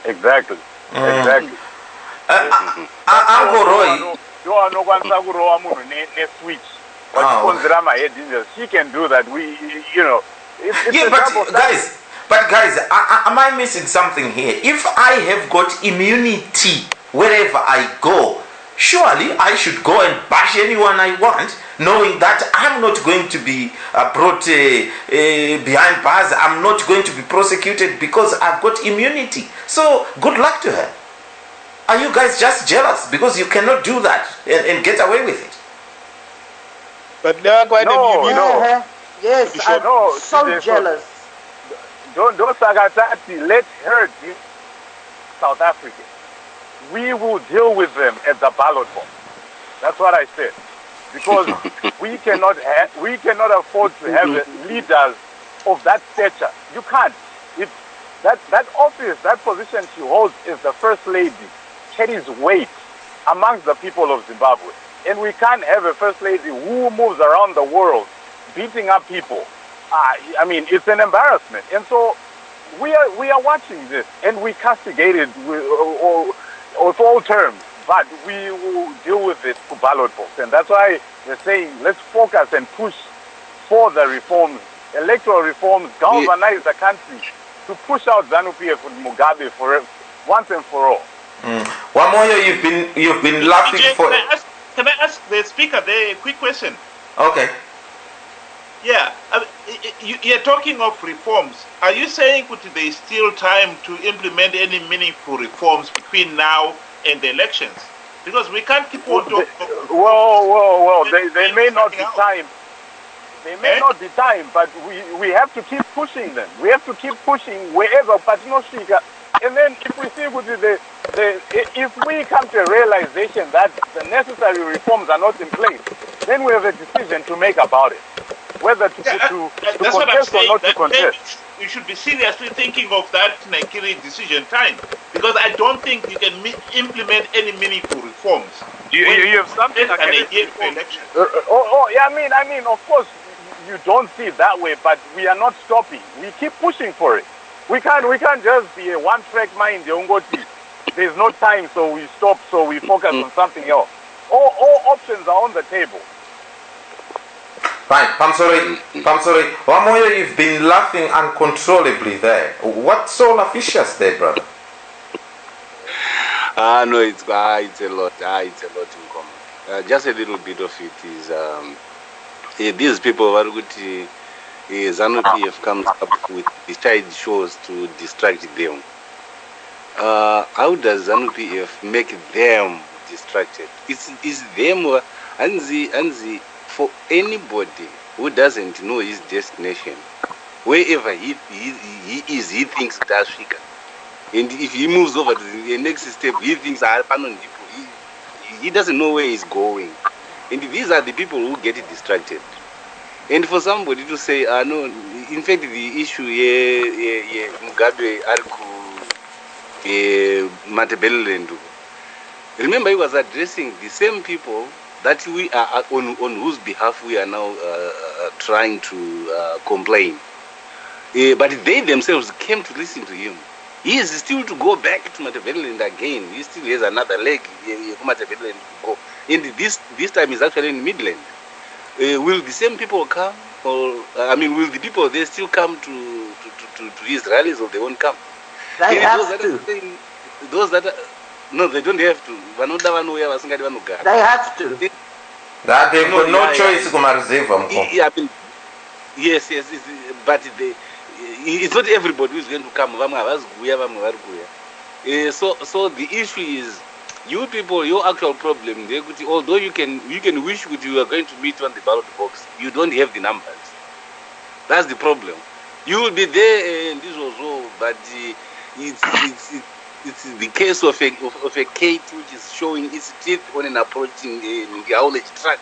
Exactly. Exactly. Uncle Roy, nokwanisa kurowa munhu ne-switch wachikonzera mahead injuries. She can do that. But guys, am I missing something here? If I have got immunity wherever I go, surely I should go and bash anyone I want, knowing that I'm not going to be brought behind bars. I'm not going to be prosecuted because I've got immunity. So good luck to her. Are you guys just jealous because you cannot do that and get away with it? But they are quite no. Yes, I'm so jealous. Don't Sagatati, let her deal with South Africa. We will deal with them at the ballot box. That's what I said. Because we cannot afford to have leaders of that stature. You can't. That office, that position she holds is the First Lady, carries weight amongst the people of Zimbabwe. And we can't have a First Lady who moves around the world beating up people. It's an embarrassment. And so we are watching this, and we castigate it with all terms. But we will deal with it for ballot box. And that's why they're saying, let's focus and push for the reforms, electoral reforms, galvanize the country to push out ZANU-PF and Mugabe for once and for all. Wamoyo, you've been laughing DJ, for. Can I ask the speaker there a quick question? Okay. Yeah, you're talking of reforms. Are you saying that there is still time to implement any meaningful reforms between now and the elections? Because we can't keep on talking. Well, they may not be time. They may not be time, but we have to keep pushing them. We have to keep pushing wherever, but no Shika. And then if we see if we come to a realization that the necessary reforms are not in place, then we have a decision to make about it. Whether to contest or not to contest. You should be seriously thinking of that Naikiri decision time, because I don't think you can implement any meaningful reforms. You have something against election. I mean, of course, you don't see it that way, but we are not stopping. We keep pushing for it. We can't just be a one-track mind. There's no time, so we stop. So we focus on something else. All options are on the table. Fine, I'm sorry. Wamoyo, you've been laughing uncontrollably there. What's so officious there, brother? No, it's a lot. It's a lot in common. Just a little bit of it is these people are good. ZANU-PF comes up with these child shows to distract them. How does ZANU-PF make them distracted? It's them and for anybody who doesn't know his destination, wherever he is, he thinks that's Africa. And if he moves over to the next step, he thinks he doesn't know where he's going. And these are the people who get distracted. And for somebody to say, no, in fact, the issue here, Mugabe, Arku, Matebelelendu. Remember, he was addressing the same people that we are on whose behalf we are now trying to complain. But they themselves came to listen to him. He is still to go back to Matabeleland again. He still has another leg Matabeleland to go. And this time is actually in Midland. Will the same people come? Or will the people there still come to his rallies, or they won't come? They have to. Those that are, no, they don't have to. They have to. That they've got no choice. Yes, but it's not everybody who is going to come. So the issue is, you people, your actual problem, although you can wish that you are going to meet on the ballot box, you don't have the numbers. That's the problem. You will be there, and this was all, but it's the case of a cat which is showing its teeth on an approaching haulage truck,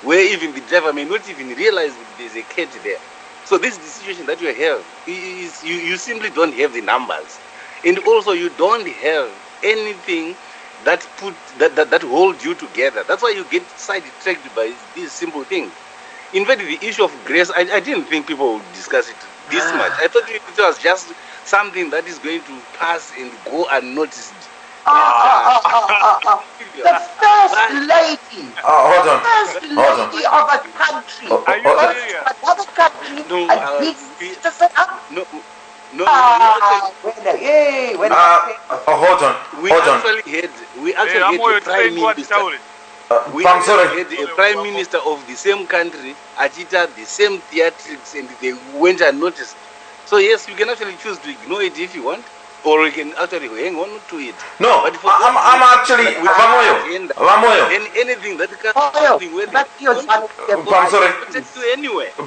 where even the driver may not even realize that there's a cat there. So this is the situation that you have. You simply don't have the numbers, and also you don't have anything that hold you together. That's why you get sidetracked by these simple things. In fact, the issue of grace, I didn't think people would discuss it this much. I thought it was just something that is going to pass and go unnoticed. The first lady. Hold on. First lady of a country. Are you serious? Another country. No, and he stood up. No. Hold on. We actually had the Prime Minister. We had a Prime Minister of the same country, Ajita, the same theatrics, and they went unnoticed. So yes, you can actually choose to ignore it if you want, or you can actually hang on to it. No, but I'm actually Vamoyo. Anything that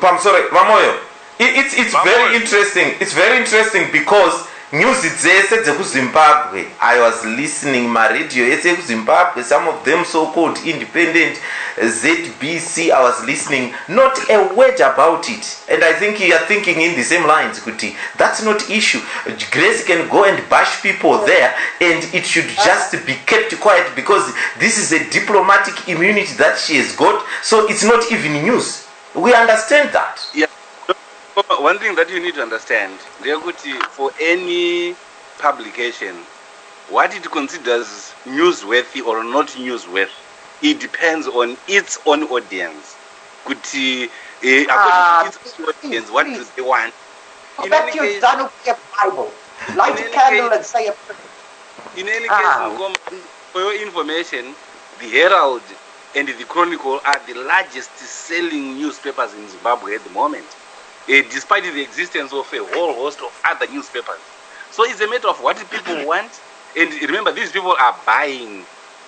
I'm sorry, Vamoyo. It's very interesting. It's very interesting because news dzese dzekuZimbabwe, I was listening my radio ese Zimbabwe, some of them so-called independent ZBC, I was listening, not a word about it. And I think you are thinking in the same lines, Kuti. That's not issue. Grace can go and bash people there, and it should just be kept quiet because this is a diplomatic immunity that she has got, so it's not even news. We understand that. Yeah. One thing that you need to understand, for any publication, what it considers newsworthy or not newsworthy, it depends on its own audience. According to its audience, what do they want? In any case, Bible. Light a candle and say a prayer. In any case, for your information, the Herald and the Chronicle are the largest selling newspapers in Zimbabwe at the moment. Despite the existence of a whole host of other newspapers. So it's a matter of what people want. And remember, these people are buying,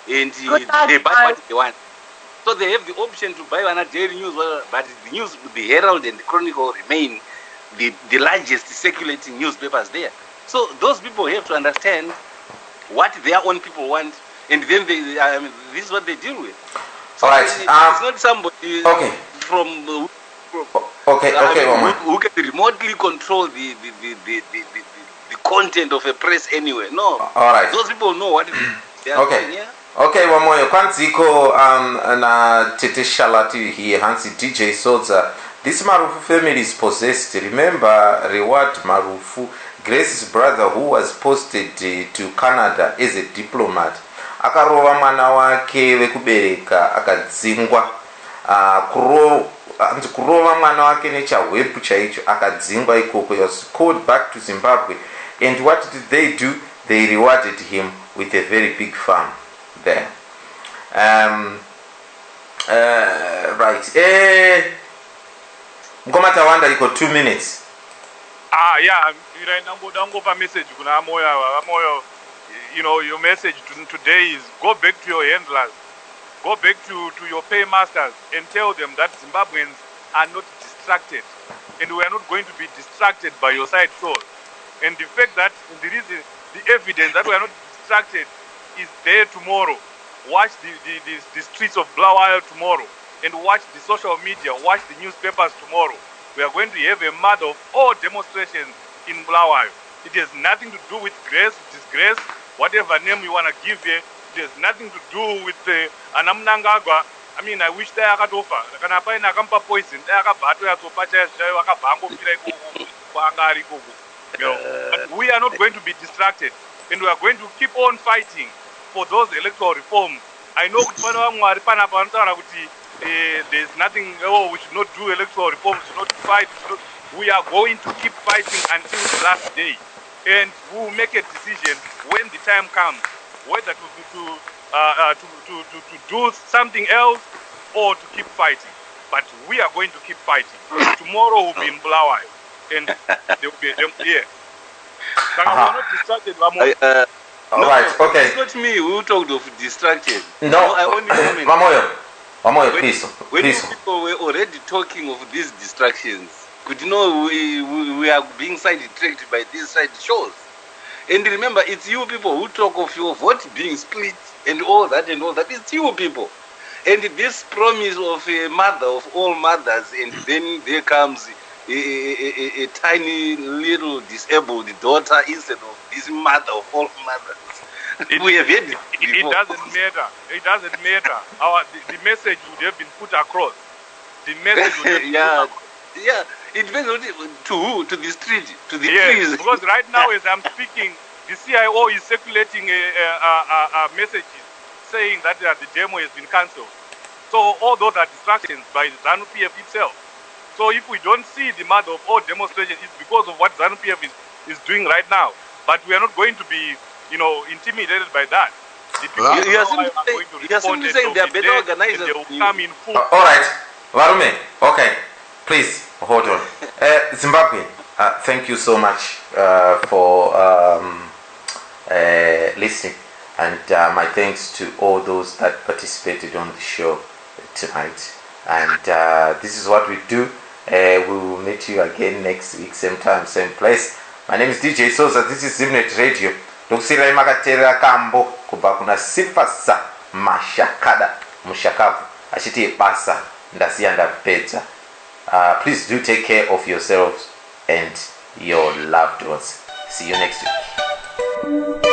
and they buy what they want. So they have the option to buy one daily news, but the Herald and the Chronicle remain the largest circulating newspapers there. So those people have to understand what their own people want, and then this is what they deal with. So all right. It's not somebody from who can remotely control the content of a press anyway. No. All right. Those people know what they are doing, yeah? Okay, Wamoyo, Kwanziko na Tete Shalati here, Hansi DJ Sodza. This Marufu family is possessed. Remember Reward Marufu, Grace's brother who was posted to Canada as a diplomat. Akarova mwana wake vekubereka akadzingwa kurova mwana wake nechahwepu chaicho akadzingwa ikoko. He was called back to Zimbabwe, and what did they do? They rewarded him with a very big farm there. Right. Mkomata Wanda, you got 2 minutes. Yeah, nangopa message kuna Moyo. You know, your message today is go back to your handlers. Go back to your paymasters and tell them that Zimbabweans are not distracted, and we are not going to be distracted by your side shows. And the fact that the evidence that we are not distracted is there tomorrow. Watch the streets of Bulawayo tomorrow, and watch the social media, watch the newspapers tomorrow. We are going to have a mother of all demonstrations in Bulawayo. It has nothing to do with grace, disgrace, whatever name you want to give here. It has nothing to do with Anamnangagwa. I mean, I wish they are cut over. Kana paina kampa poison. They are bato ya topacha ya wakabango kila ikuku. But we are not going to be distracted, and we are going to keep on fighting for those electoral reforms. I know there's nothing, we should not do electoral reforms, we should not fight. We are going to keep fighting until the last day. And we will make a decision when the time comes, whether to do something else or to keep fighting. But we are going to keep fighting. Tomorrow will be in Bulawayo, and there will be a yeah. We are not distracted. All right, okay. It's not me who talked of distracted. No, I only comment. Mamoyo, please. When people were already talking of these distractions, could you know we are being sidetracked by these side shows? And remember, it's you people who talk of your vote being split and all that. It's you people. And this promise of a mother of all mothers, and then there comes a tiny little disabled daughter instead of this mother of all mothers. We have heard it before. It doesn't matter. It doesn't matter. The message would have been put across. The message would have been put across. Yeah. It depends on to who, to the street, to the yes, trees. Because right now, as I'm speaking, the CIO is circulating a message saying that the demo has been cancelled. So all those are distractions by ZANU-PF itself. So if we don't see the mother of all demonstrations, it's because of what ZANU-PF is doing right now. But we are not going to be, intimidated by that. The people are going to respond. They are better organized. They will come in full. All right, Warume. Okay, please hold on. Zimbabwe, thank you so much for listening, and my thanks to all those that participated on the show tonight. And this is what we do. We will meet you again next week, same time, same place. My name is DJ Sodza. This is Zimnet Radio. Ndokusira imakaterera kambo kubva kuna Sifasa Mashakada Mushakavu achiti basa ndasiya ndapedza. Please do take care of yourselves and your loved ones. See you next week.